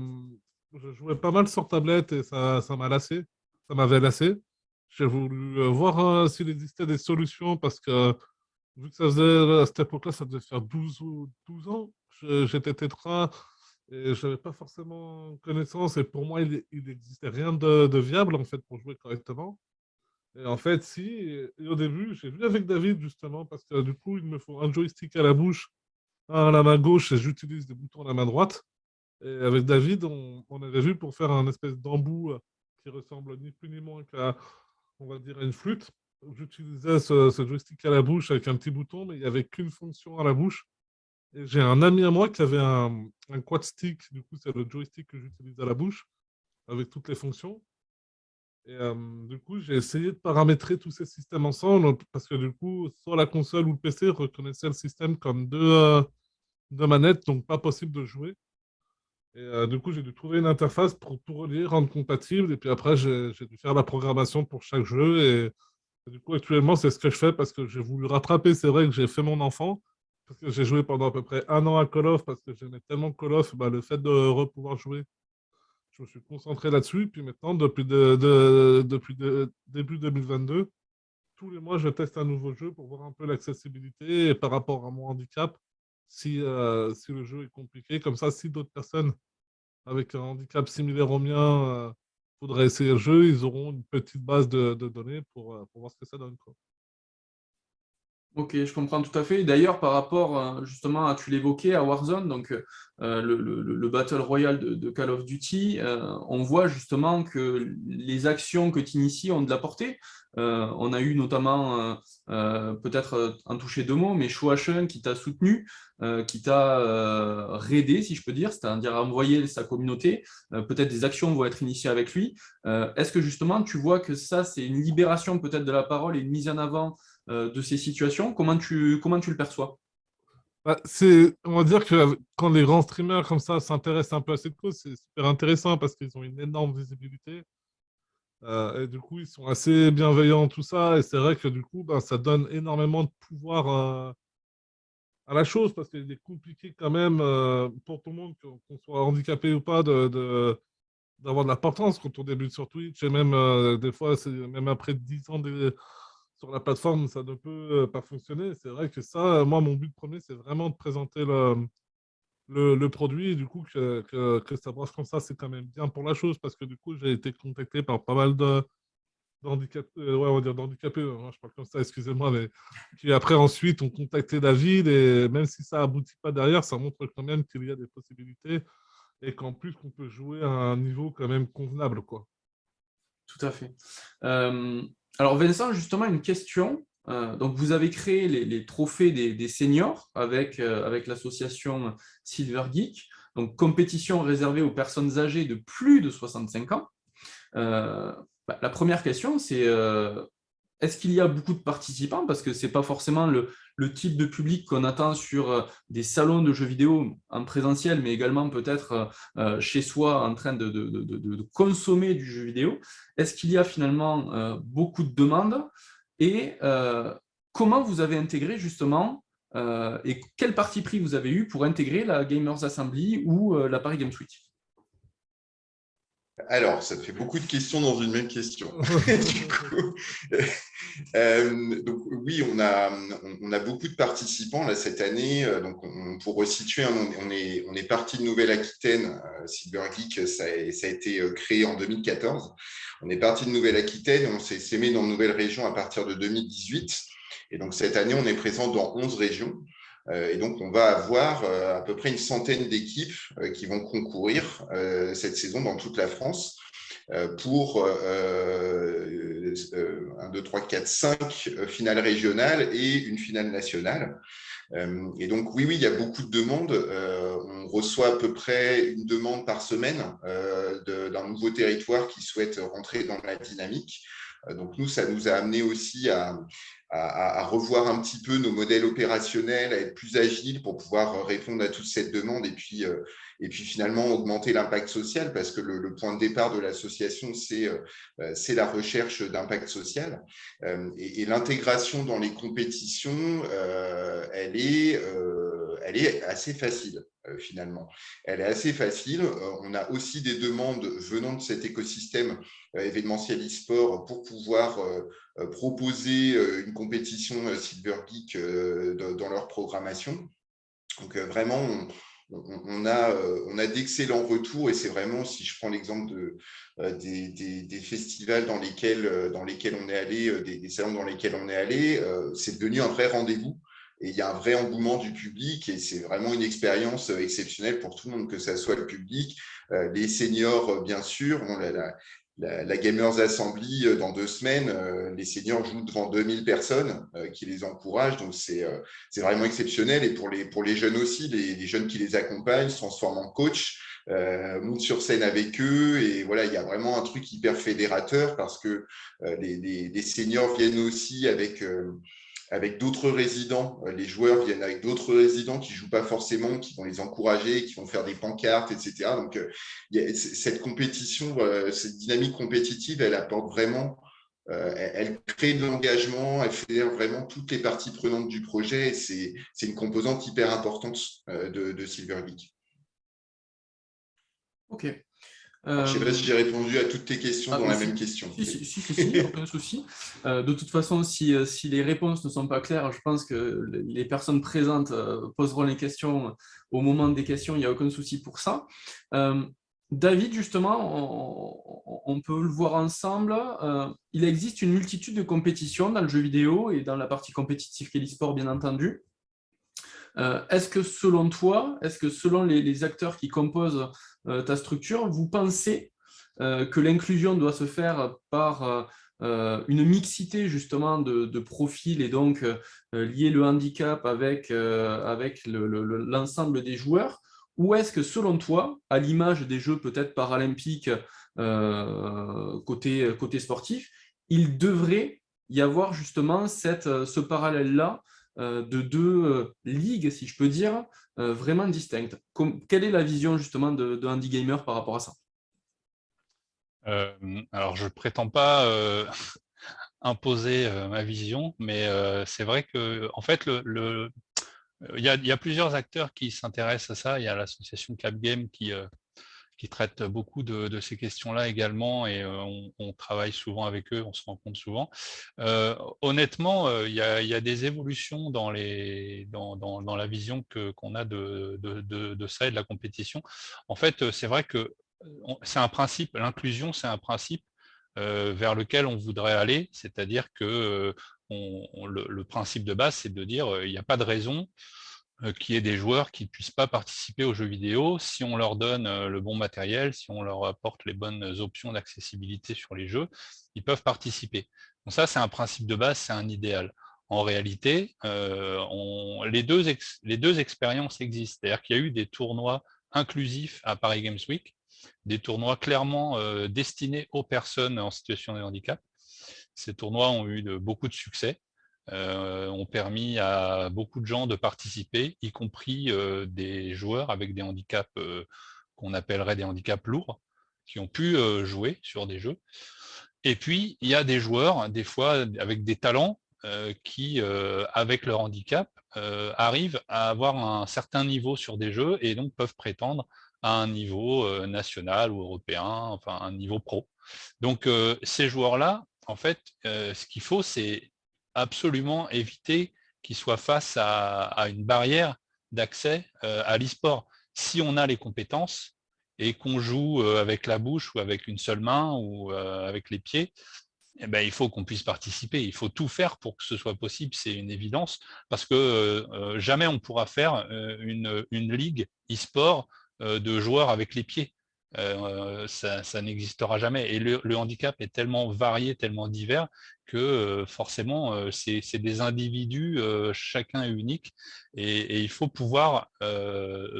jouais pas mal sur tablette et ça m'a lassé. Ça m'avait lassé. J'ai voulu voir s'il existait des solutions parce que vu que ça faisait, à cette époque-là, ça devait faire 12 ou 12 ans, j'étais tétra et je n'avais pas forcément connaissance. Et pour moi, il n'existait rien de viable en fait pour jouer correctement. Et en fait, si, et au début, j'ai vu avec David justement parce que du coup, il me faut un joystick à la bouche, un à la main gauche et j'utilise des boutons à la main droite. Et avec David, on avait vu pour faire un espèce d'embout qui ressemble ni plus ni moins qu'à, on va dire, à une flûte. J'utilisais ce joystick à la bouche avec un petit bouton, mais il n'y avait qu'une fonction à la bouche. Et j'ai un ami à moi qui avait un quad stick, du coup, c'est le joystick que j'utilise à la bouche, avec toutes les fonctions. Et du coup, j'ai essayé de paramétrer tous ces systèmes ensemble, parce que du coup, soit la console ou le PC reconnaissaient le système comme deux manettes, donc pas possible de jouer. Et du coup, j'ai dû trouver une interface pour tout relier, rendre compatible. Et puis après, j'ai dû faire la programmation pour chaque jeu. Et du coup, actuellement, c'est ce que je fais parce que j'ai voulu rattraper. C'est vrai que j'ai fait mon enfant. Parce que j'ai joué pendant à peu près 1 an à Call of parce que j'aimais tellement Call of, bah, le fait de pouvoir jouer, je me suis concentré là-dessus. Puis maintenant, depuis début 2022, tous les mois, je teste un nouveau jeu pour voir un peu l'accessibilité et par rapport à mon handicap, si le jeu est compliqué. Comme ça, si d'autres personnes avec un handicap similaire au mien voudraient essayer le jeu, ils auront une petite base de données pour voir ce que ça donne, quoi. Ok, je comprends tout à fait. D'ailleurs, par rapport justement à, tu l'évoquais, à Warzone, donc le Battle Royale de Call of Duty, on voit justement que les actions que tu inities ont de la portée. On a eu notamment, peut-être en toucher deux mots, mais Shoashen qui t'a soutenu, qui t'a raidé, si je peux dire, c'est-à-dire envoyé sa communauté. Peut-être des actions vont être initiées avec lui. Est-ce que justement tu vois que ça, c'est une libération peut-être de la parole et une mise en avant de ces situations? Comment tu le perçois? Bah, on va dire que quand les grands streamers comme ça s'intéressent un peu à cette cause, c'est super intéressant parce qu'ils ont une énorme visibilité. Et du coup, ils sont assez bienveillants, tout ça. Et c'est vrai que du coup, bah, ça donne énormément de pouvoir à la chose parce qu'il est compliqué quand même pour tout le monde, qu'on soit handicapé ou pas, d'avoir de l'importance quand on débute sur Twitch. Et même des fois, même après 10 ans sur la plateforme, ça ne peut pas fonctionner. C'est vrai que ça, moi, mon but premier, c'est vraiment de présenter le produit. Et du coup, que ça marche comme ça, c'est quand même bien pour la chose parce que du coup, j'ai été contacté par pas mal d'handicapés, ouais, on va dire d'handicapés, je parle comme ça, excusez-moi, mais qui après ensuite ont contacté David et même si ça aboutit pas derrière, ça montre quand même qu'il y a des possibilités et qu'en plus qu'on peut jouer à un niveau quand même convenable, quoi. Tout à fait. Euh, alors Vincent, justement, une question. Donc vous avez créé les trophées des seniors avec l'association Silver Geek, donc compétition réservée aux personnes âgées de plus de 65 ans. Euh, la première question, c'est est-ce qu'il y a beaucoup de participants? Parce que ce n'est pas forcément le type de public qu'on attend sur des salons de jeux vidéo en présentiel, mais également peut-être chez soi en train de consommer du jeu vidéo. Est-ce qu'il y a finalement beaucoup de demandes? Et comment vous avez intégré justement et quel parti pris vous avez eu pour intégrer la Gamers Assembly ou la Paris Games Week? Alors, ça te fait beaucoup de questions dans une même question. Du coup, donc oui, on a beaucoup de participants là cette année. Donc, pour resituer, on est parti de Nouvelle-Aquitaine. Silver Geek, ça a été créé en 2014. On est parti de Nouvelle-Aquitaine et on s'est sémé dans de nouvelles régions à partir de 2018. Et donc, cette année, on est présent dans 11 régions. Et donc, on va avoir à peu près une centaine d'équipes qui vont concourir cette saison dans toute la France pour 1, 2, 3, 4, 5 finales régionales et une finale nationale. Et donc, oui, il y a beaucoup de demandes. On reçoit à peu près une demande par semaine d'un nouveau territoire qui souhaite rentrer dans la dynamique. Donc nous, ça nous a amené aussi à revoir un petit peu nos modèles opérationnels, à être plus agiles pour pouvoir répondre à toute cette demande et puis finalement augmenter l'impact social, parce que le point de départ de l'association, c'est la recherche d'impact social. Et l'intégration dans les compétitions, elle est assez facile. Finalement, elle est assez facile. On a aussi des demandes venant de cet écosystème événementiel e-sport pour pouvoir proposer une compétition Silver Geek dans leur programmation. Donc vraiment, on a d'excellents retours, et c'est vraiment, si je prends l'exemple des festivals dans lesquels on est allé, des salons dans lesquels on est allé, c'est devenu un vrai rendez-vous. Et il y a un vrai engouement du public, et c'est vraiment une expérience exceptionnelle pour tout le monde, que ce soit le public, les seniors, bien sûr. Bon, la Gamers Assembly, dans 2 semaines, les seniors jouent devant 2000 personnes qui les encouragent. Donc, c'est vraiment exceptionnel. Et pour les jeunes aussi, les jeunes qui les accompagnent se transforment en coach, montent sur scène avec eux. Et voilà, il y a vraiment un truc hyper fédérateur, parce que les seniors viennent aussi avec d'autres résidents. Les joueurs viennent avec d'autres résidents qui ne jouent pas forcément, qui vont les encourager, qui vont faire des pancartes, etc. Donc, cette compétition, cette dynamique compétitive, elle apporte vraiment, elle crée de l'engagement, elle fédère vraiment toutes les parties prenantes du projet, et c'est une composante hyper importante de Silver Geek. Ok. Je ne sais pas si j'ai répondu à toutes tes questions dans la même question. Si, aucun souci. De toute façon, si les réponses ne sont pas claires, je pense que les personnes présentes poseront les questions au moment des questions, il n'y a aucun souci pour ça. David, justement, on peut le voir ensemble. Il existe une multitude de compétitions dans le jeu vidéo et dans la partie compétitive qu'est l'e-sport, bien entendu. Est-ce que selon toi, est-ce que selon les acteurs qui composent ta structure, vous pensez que l'inclusion doit se faire par une mixité justement de profils, et donc lier le handicap avec l'ensemble des joueurs, ou est-ce que selon toi, à l'image des Jeux peut-être paralympiques côté sportif, il devrait y avoir justement ce parallèle-là de 2 ligues, si je peux dire, vraiment distinctes. Quelle est la vision justement de Handy Gamer par rapport à ça? Alors, je ne prétends pas imposer ma vision, mais c'est vrai que, en fait, il y a plusieurs acteurs qui s'intéressent à ça. Il y a l'association Capgame qui traite beaucoup de ces questions-là également, et on travaille souvent avec eux, on se rencontre souvent. Honnêtement, il y a des évolutions dans la vision qu'on a de ça et de la compétition. En fait, c'est vrai que c'est un principe, l'inclusion, c'est un principe vers lequel on voudrait aller, c'est-à-dire que le principe de base, c'est de dire il n'y a pas de raison qu'il y ait des joueurs qui ne puissent pas participer aux jeux vidéo si on leur donne le bon matériel, si on leur apporte les bonnes options d'accessibilité sur les jeux, ils peuvent participer. Donc ça, c'est un principe de base, c'est un idéal. En réalité, les deux expériences existent. C'est-à-dire qu'il y a eu des tournois inclusifs à Paris Games Week, des tournois clairement destinés aux personnes en situation de handicap. Ces tournois ont eu beaucoup de succès. Ont permis à beaucoup de gens de participer, y compris des joueurs avec des handicaps qu'on appellerait des handicaps lourds, qui ont pu jouer sur des jeux. Et puis, il y a des joueurs, des fois avec des talents, qui, avec leur handicap, arrivent à avoir un certain niveau sur des jeux, et donc peuvent prétendre à un niveau national ou européen, enfin un niveau pro. Donc, ces joueurs-là, en fait, ce qu'il faut, c'est absolument éviter qu'ils soient face à une barrière d'accès à l'e-sport. Si on a les compétences et qu'on joue avec la bouche ou avec une seule main ou avec les pieds, eh ben, il faut qu'on puisse participer. Il faut tout faire pour que ce soit possible, c'est une évidence, parce que jamais on pourra faire une ligue e-sport de joueurs avec les pieds. Ça n'existera jamais. Et le handicap est tellement varié, tellement divers, que forcément, c'est des individus, chacun est unique, et il faut pouvoir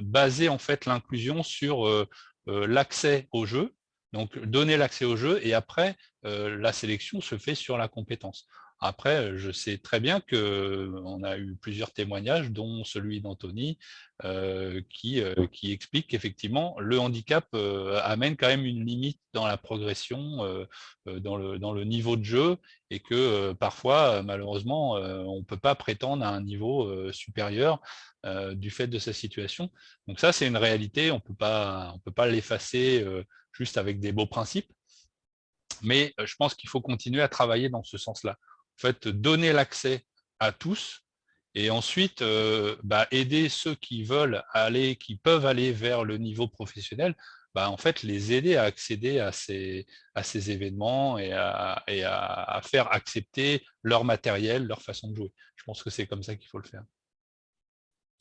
baser en fait l'inclusion sur l'accès au jeu, Donc, donner l'accès au jeu et après, la sélection se fait sur la compétence. Après, je sais très bien qu'on a eu plusieurs témoignages, dont celui d'Anthony, qui explique qu'effectivement, le handicap amène quand même une limite dans la progression, dans le niveau de jeu, et que parfois, malheureusement, on ne peut pas prétendre à un niveau supérieur du fait de sa situation. Donc ça, c'est une réalité, on peut pas l'effacer juste avec des beaux principes, mais je pense qu'il faut continuer à travailler dans ce sens-là. En fait, donner l'accès à tous et ensuite aider ceux qui veulent aller, qui peuvent aller vers le niveau professionnel, en fait, les aider à accéder à ces événements et à faire accepter leur matériel, leur façon de jouer. Je pense que c'est comme ça qu'il faut le faire.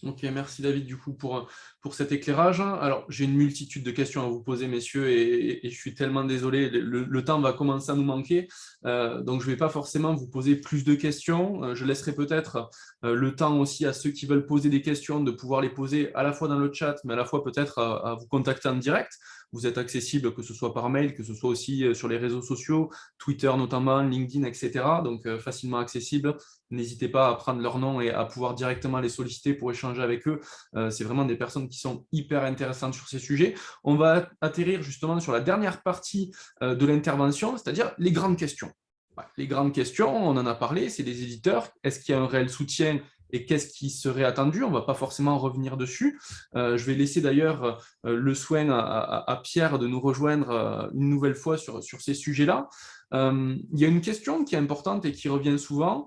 Ok, merci David du coup pour cet éclairage. Alors, j'ai une multitude de questions à vous poser, messieurs, et je suis tellement désolé, le temps va commencer à nous manquer, donc je ne vais pas forcément vous poser plus de questions. Je laisserai peut-être le temps aussi à ceux qui veulent poser des questions de pouvoir les poser à la fois dans le chat, mais à la fois peut-être à vous contacter en direct. Vous êtes accessible, que ce soit par mail, que ce soit aussi sur les réseaux sociaux, Twitter notamment, LinkedIn, etc. Donc facilement accessible. N'hésitez pas à prendre leur nom et à pouvoir directement les solliciter pour échanger avec eux. C'est vraiment des personnes qui sont hyper intéressantes sur ces sujets. On va atterrir justement sur la dernière partie de l'intervention, c'est-à-dire les grandes questions. Les grandes questions, on en a parlé, c'est des éditeurs. Est-ce qu'il y a un réel soutien et qu'est-ce qui serait attendu? On ne va pas forcément revenir dessus. Je vais laisser d'ailleurs le soin à Pierre de nous rejoindre une nouvelle fois sur ces sujets-là. Il y a une question qui est importante et qui revient souvent.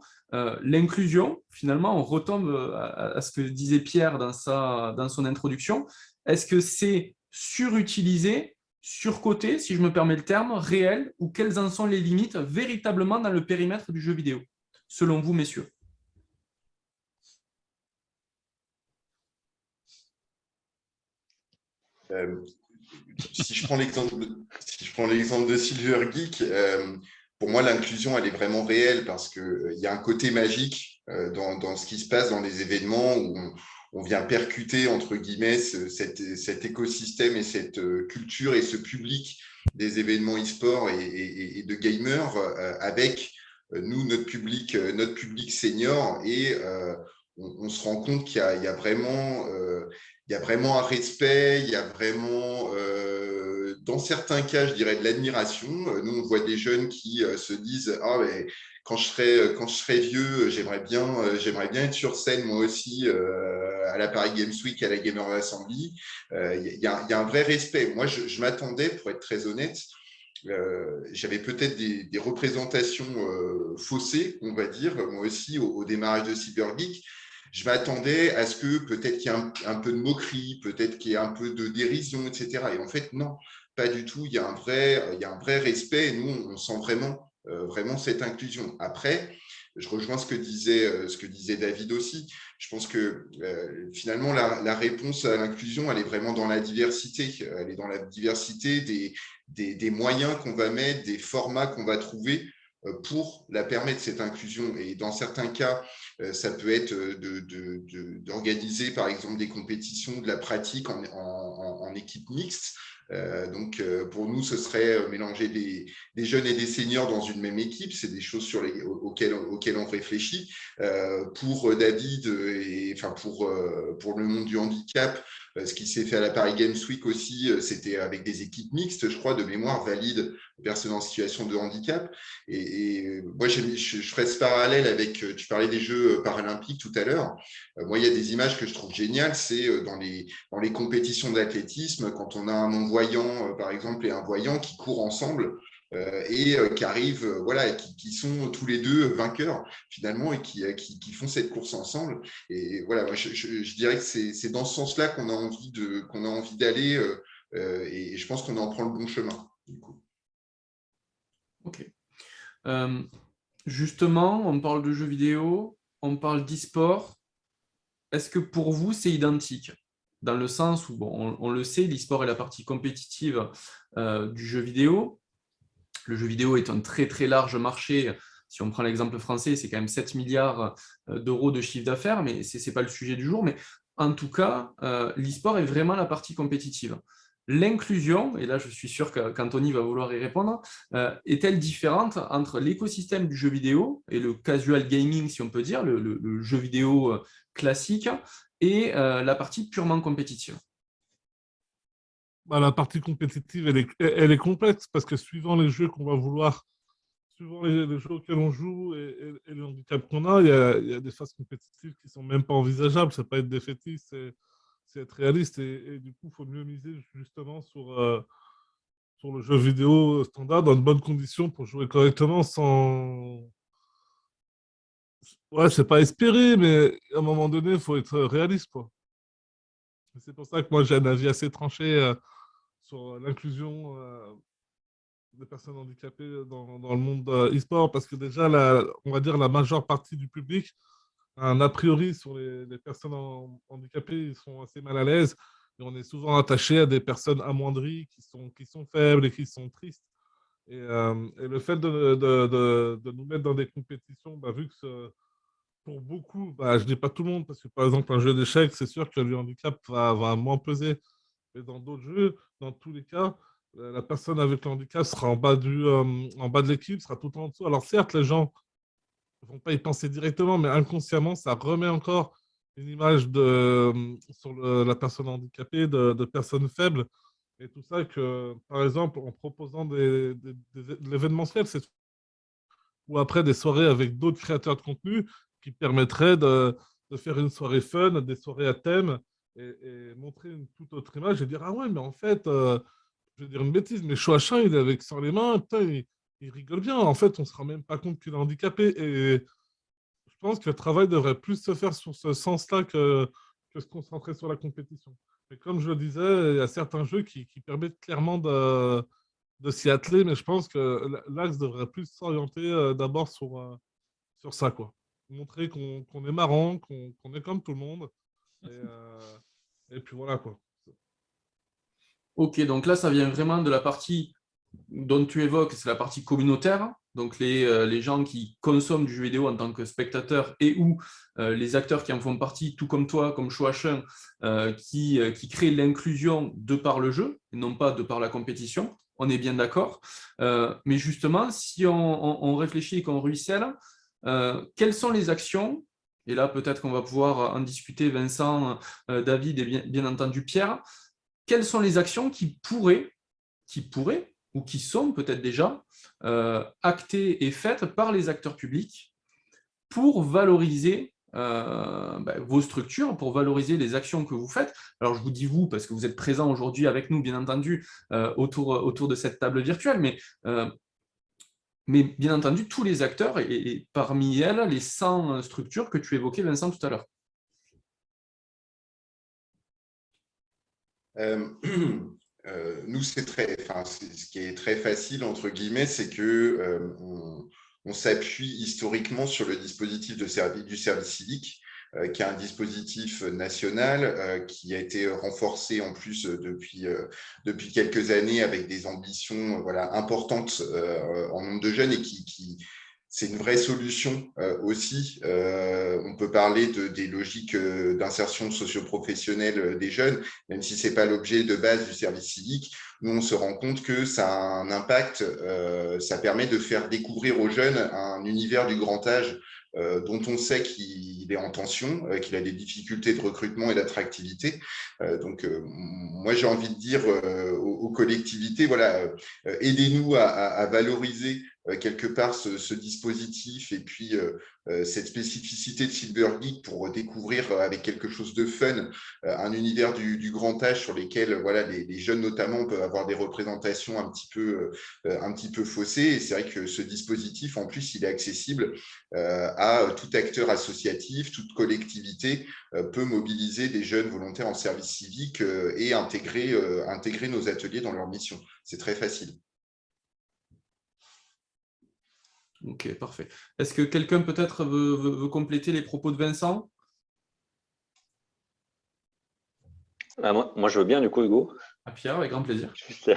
L'inclusion, finalement, on retombe à ce que disait Pierre dans son introduction. Est-ce que c'est surutilisé, surcoté, si je me permets le terme, réel, ou quelles en sont les limites véritablement dans le périmètre du jeu vidéo, selon vous, messieurs? Si je prends l'exemple de Silver Geek, pour moi, l'inclusion, elle est vraiment réelle parce qu'il y a un côté magique dans ce qui se passe dans les événements où on vient percuter, entre guillemets, cet écosystème et cette culture et ce public des événements e-sport et de gamers avec nous, notre public senior, et on se rend compte qu'il y a vraiment un respect, il y a vraiment, dans certains cas, je dirais de l'admiration. Nous, on voit des jeunes qui se disent « Ah, mais quand je serai vieux, j'aimerais bien être sur scène, moi aussi, à la Paris Games Week, à la Gamer Assembly. » Il y a un vrai respect. Moi, je m'attendais, pour être très honnête, j'avais peut-être des représentations faussées, on va dire, moi aussi, au démarrage de Cybergeek. Je m'attendais à ce que peut-être qu'il y ait un peu de moquerie, peut-être qu'il y ait un peu de dérision, etc. Et en fait, non, pas du tout. Il y a un vrai respect et nous, on sent vraiment cette inclusion. Après, je rejoins ce que disait David aussi. Je pense que finalement, la réponse à l'inclusion, elle est vraiment dans la diversité. Elle est dans la diversité des moyens qu'on va mettre, des formats qu'on va trouver pour la permettre, cette inclusion. Et dans certains cas, ça peut être d'organiser, par exemple, des compétitions, de la pratique en équipe mixte. Donc, pour nous, ce serait mélanger des jeunes et des seniors dans une même équipe. C'est des choses auxquelles on réfléchit. Pour David et pour le monde du handicap, ce qui s'est fait à la Paris Games Week aussi, c'était avec des équipes mixtes, je crois, de mémoire, valides, personnes en situation de handicap. Et moi, je ferais ce parallèle avec, tu parlais des Jeux paralympiques tout à l'heure. Moi, il y a des images que je trouve géniales, c'est dans les compétitions d'athlétisme, quand on a un non-voyant, par exemple, et un voyant qui courent ensemble et qui arrivent, voilà, qui sont tous les deux vainqueurs finalement et qui font cette course ensemble. Et voilà, moi, je dirais que c'est dans ce sens-là qu'on a envie d'aller et je pense qu'on en prend le bon chemin. Du coup. Ok. Justement, on parle de jeux vidéo, on parle d'e-sport. Est-ce que pour vous, c'est identique? Dans le sens où, bon, on le sait, l'e-sport est la partie compétitive du jeu vidéo. Le jeu vidéo est un très très large marché. Si on prend l'exemple français, c'est quand même 7 milliards d'euros de chiffre d'affaires, mais ce n'est pas le sujet du jour. Mais en tout cas, l'e-sport est vraiment la partie compétitive. l'inclusion, et là je suis sûr qu'Anthony va vouloir y répondre, est-elle différente entre l'écosystème du jeu vidéo et le casual gaming, si on peut dire, le jeu vidéo classique, et la partie purement compétitive? Bah, la partie compétitive, elle est complexe parce que suivant les jeux qu'on va vouloir, suivant les jeux auxquels on joue et le handicap qu'on a, il y a des phases compétitives qui sont même pas envisageables. C'est pas être défaitiste, c'est être réaliste. Et du coup, il faut mieux miser justement sur le jeu vidéo standard dans de bonnes conditions pour jouer correctement sans. Ouais, c'est pas espérer, mais à un moment donné, il faut être réaliste, quoi. Et c'est pour ça que moi, j'ai un avis assez tranché sur l'inclusion des personnes handicapées dans le monde e-sport, parce que déjà, on va dire la majeure partie du public a un a priori sur les personnes handicapées, ils sont assez mal à l'aise, et on est souvent attaché à des personnes amoindries qui sont faibles et qui sont tristes. Et le fait de nous mettre dans des compétitions, bah, vu que pour beaucoup, bah, je ne dis pas tout le monde, parce que par exemple, un jeu d'échecs, c'est sûr que le handicap va moins peser. Mais dans d'autres jeux, dans tous les cas, la personne avec le handicap sera en bas de l'équipe, sera tout en dessous. Alors certes, les gens ne vont pas y penser directement, mais inconsciemment, ça remet encore une image sur la personne handicapée, de personnes faibles. Et tout ça que, par exemple, en proposant de l'événementiel, ou après des soirées avec d'autres créateurs de contenu qui permettraient de faire une soirée fun, des soirées à thème, et montrer une toute autre image et dire, ah ouais, mais en fait, je vais dire une bêtise, mais Chouachin, il est avec sans les mains, putain, il rigole bien. En fait, on ne se rend même pas compte qu'il est handicapé. Et je pense que le travail devrait plus se faire sur ce sens-là que se concentrer sur la compétition. Mais comme je le disais, il y a certains jeux qui permettent clairement de s'y atteler, mais je pense que l'axe devrait plus s'orienter d'abord sur ça, quoi. Montrer qu'on est marrant, qu'on est comme tout le monde. Et puis voilà, quoi. Ok, donc là, ça vient vraiment de la partie dont tu évoques, c'est la partie communautaire, donc les gens qui consomment du jeu vidéo en tant que spectateurs et ou les acteurs qui en font partie, tout comme toi, comme Chouachin, qui créent l'inclusion de par le jeu, et non pas de par la compétition. On est bien d'accord. Mais justement, si on réfléchit et qu'on ruisselle, quelles sont les actions, et là peut-être qu'on va pouvoir en discuter, Vincent, David et bien entendu Pierre, quelles sont les actions qui pourraient ou qui sont peut-être déjà actées et faites par les acteurs publics pour valoriser vos structures, pour valoriser les actions que vous faites. Alors, je vous dis vous, parce que vous êtes présents aujourd'hui avec nous, bien entendu, autour de cette table virtuelle, mais bien entendu, tous les acteurs, et parmi elles, les 100 structures que tu évoquais, Vincent, tout à l'heure. Nous, ce qui est très facile, entre guillemets, c'est que on s'appuie historiquement sur le dispositif du service civique, qui est un dispositif national qui a été renforcé en plus depuis quelques années avec des ambitions voilà, importantes en nombre de jeunes et c'est une vraie solution aussi. On peut parler des logiques d'insertion socio-professionnelle des jeunes, même si ce n'est pas l'objet de base du service civique. Nous, on se rend compte que ça a un impact, ça permet de faire découvrir aux jeunes un univers du grand âge dont on sait qu'il est en tension, qu'il a des difficultés de recrutement et d'attractivité. Donc, moi, j'ai envie de dire aux collectivités, voilà, aidez-nous à valoriser quelque part ce dispositif et puis cette spécificité de Silver Geek pour découvrir avec quelque chose de fun un univers du grand âge sur lesquels voilà, les jeunes notamment peuvent avoir des représentations un petit peu faussées. Et c'est vrai que ce dispositif, en plus, il est accessible à tout acteur associatif, toute collectivité peut mobiliser des jeunes volontaires en service civique et intégrer nos ateliers dans leur mission. C'est très facile. Ok, parfait. Est-ce que quelqu'un peut-être veut compléter les propos de Vincent? Moi, je veux bien, du coup, Hugo. À Pierre, avec grand plaisir. Juste,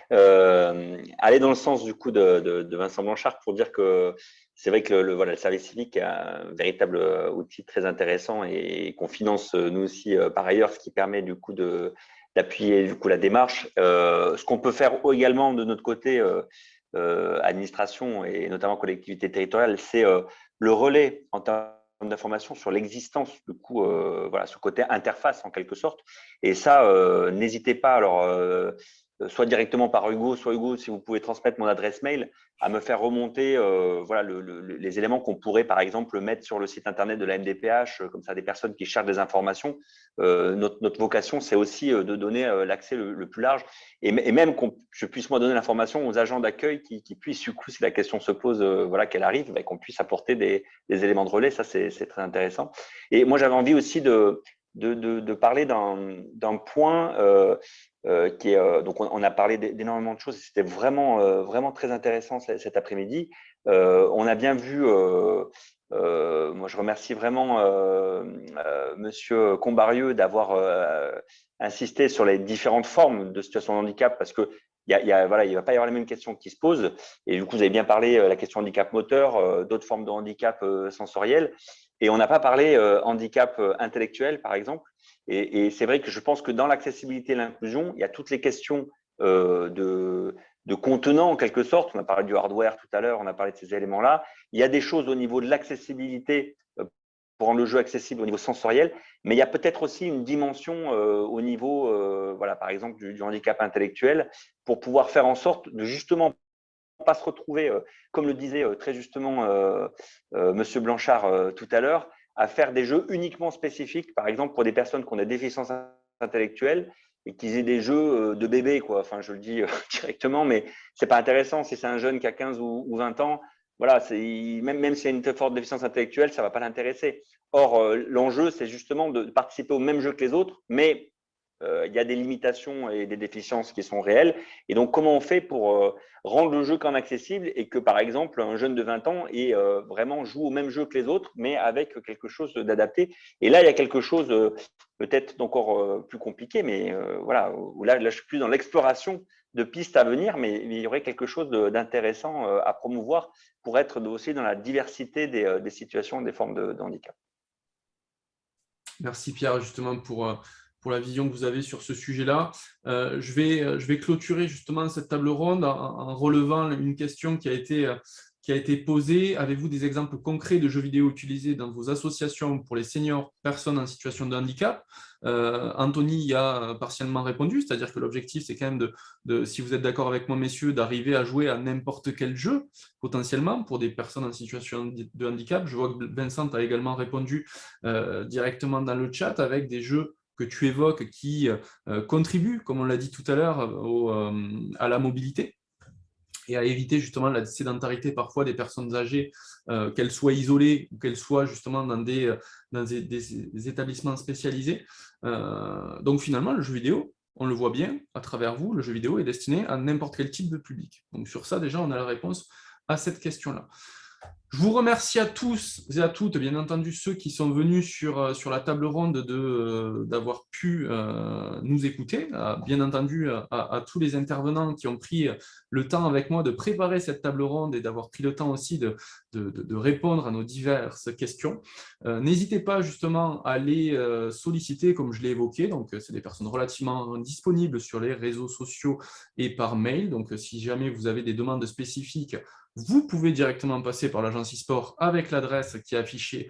aller dans le sens, du coup, de Vincent Blanchard pour dire que c'est vrai que le service civique est un véritable outil très intéressant et qu'on finance nous aussi par ailleurs, ce qui permet du coup d'appuyer du coup la démarche. Ce qu'on peut faire également de notre côté, administration et notamment collectivité territoriale, c'est le relais en termes d'information sur l'existence, du coup, voilà, ce côté interface en quelque sorte. Et ça, n'hésitez pas, alors, soit directement par Hugo, soit Hugo, si vous pouvez transmettre mon adresse mail, à me faire remonter voilà, les éléments qu'on pourrait, par exemple, mettre sur le site internet de la MDPH, comme ça, des personnes qui cherchent des informations. Notre vocation, c'est aussi de donner l'accès le plus large et même que je puisse moi donner l'information aux agents d'accueil qui puissent, du coup, si la question se pose, voilà, qu'elle arrive, ben, qu'on puisse apporter des éléments de relais. Ça, c'est très intéressant. Et moi, j'avais envie aussi de parler d'un point qui est donc on a parlé d'énormément de choses. C'était vraiment très intéressant cet après-midi. On a bien vu. Moi, je remercie vraiment Monsieur Combarieux d'avoir insisté sur les différentes formes de situation de handicap parce que voilà, il ne va pas y avoir les mêmes questions qui se posent. Et du coup, vous avez bien parlé la question handicap moteur, d'autres formes de handicap sensoriel. Et on n'a pas parlé handicap intellectuel, par exemple. Et c'est vrai que je pense que dans l'accessibilité et l'inclusion, il y a toutes les questions de contenant, en quelque sorte. On a parlé du hardware tout à l'heure, on a parlé de ces éléments-là. Il y a des choses au niveau de l'accessibilité pour rendre le jeu accessible au niveau sensoriel, mais il y a peut-être aussi une dimension au niveau, voilà, par exemple, du handicap intellectuel, pour pouvoir faire en sorte de justement pas se retrouver, comme le disait très justement Monsieur Blanchard tout à l'heure, à faire des jeux uniquement spécifiques, par exemple pour des personnes qui ont des déficiences intellectuelles et qu'ils aient des jeux de bébés, quoi. Enfin, je le dis directement, mais c'est pas intéressant si c'est un jeune qui a 15 ou 20 ans. Voilà, même s'il y a une forte déficience intellectuelle, ça va pas l'intéresser. Or, l'enjeu, c'est justement de participer au même jeu que les autres, mais il y a des limitations et des déficiences qui sont réelles. Et donc, comment on fait pour rendre le jeu quand même accessible et que, par exemple, un jeune de 20 ans vraiment joue au même jeu que les autres, mais avec quelque chose d'adapté. Et là, il y a quelque chose peut-être encore plus compliqué, mais voilà, où là, je suis plus dans l'exploration de pistes à venir, mais il y aurait quelque chose d'intéressant à promouvoir pour être aussi dans la diversité des situations et des formes de handicap. Merci Pierre, justement, pour la vision que vous avez sur ce sujet-là. Je vais clôturer justement cette table ronde en relevant une question qui a été posée. Avez-vous des exemples concrets de jeux vidéo utilisés dans vos associations pour les seniors, personnes en situation de handicap? Anthony y a partiellement répondu, c'est-à-dire que l'objectif, c'est quand même si vous êtes d'accord avec moi, messieurs, d'arriver à jouer à n'importe quel jeu, potentiellement, pour des personnes en situation de handicap. Je vois que Vincent a également répondu directement dans le chat avec des jeux que tu évoques qui contribuent, comme on l'a dit tout à l'heure, à la mobilité et à éviter justement la sédentarité parfois des personnes âgées, qu'elles soient isolées ou qu'elles soient justement dans des établissements spécialisés. Donc finalement, le jeu vidéo, on le voit bien à travers vous, le jeu vidéo est destiné à n'importe quel type de public. Donc sur ça, déjà, on a la réponse à cette question-là. Je vous remercie à tous et à toutes, bien entendu, ceux qui sont venus sur la table ronde d'avoir pu nous écouter, bien entendu à tous les intervenants qui ont pris le temps avec moi de préparer cette table ronde et d'avoir pris le temps aussi de répondre à nos diverses questions. N'hésitez pas justement à les solliciter, comme je l'ai évoqué, donc c'est des personnes relativement disponibles sur les réseaux sociaux et par mail, donc si jamais vous avez des demandes spécifiques, vous pouvez directement passer par l'agence e-sport avec l'adresse qui est affichée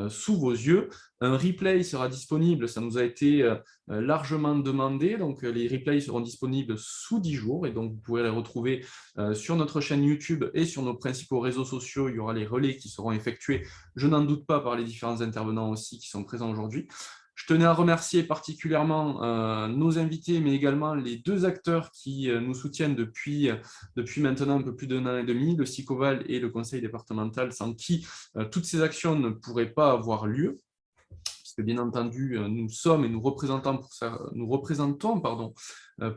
sous vos yeux. Un replay sera disponible, ça nous a été largement demandé, donc les replays seront disponibles sous 10 jours et donc vous pourrez les retrouver sur notre chaîne YouTube et sur nos principaux réseaux sociaux. Il y aura les relais qui seront effectués, je n'en doute pas, par les différents intervenants aussi qui sont présents aujourd'hui. Je tenais à remercier particulièrement nos invités, mais également les deux acteurs qui nous soutiennent depuis maintenant un peu plus d'1 an et demi, le SICOVAL et le conseil départemental, sans qui toutes ces actions ne pourraient pas avoir lieu. Puisque bien entendu, nous sommes et nous représentons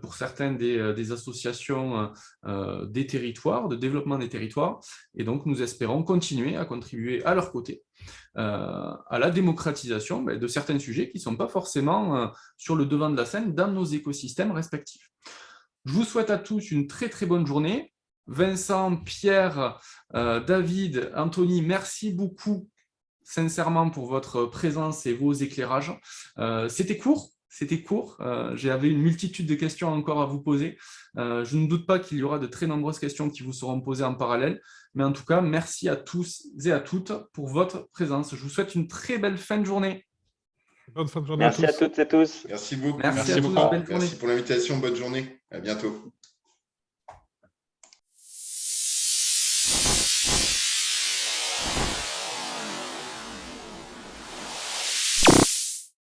pour certaines des associations des territoires, de développement des territoires, et donc nous espérons continuer à contribuer à leur côté à la démocratisation de certains sujets qui ne sont pas forcément sur le devant de la scène dans nos écosystèmes respectifs. Je vous souhaite à tous une très très bonne journée. Vincent, Pierre, David, Anthony, merci beaucoup sincèrement pour votre présence et vos éclairages. C'était court, c'était court. J'avais une multitude de questions encore à vous poser. Je ne doute pas qu'il y aura de très nombreuses questions qui vous seront posées en parallèle. Mais en tout cas, merci à tous et à toutes pour votre présence. Je vous souhaite une très belle fin de journée. Bonne fin de journée Merci à tous. toutes et tous. Merci beaucoup. Merci à tous, belle journée. Merci pour l'invitation. Bonne journée. À bientôt.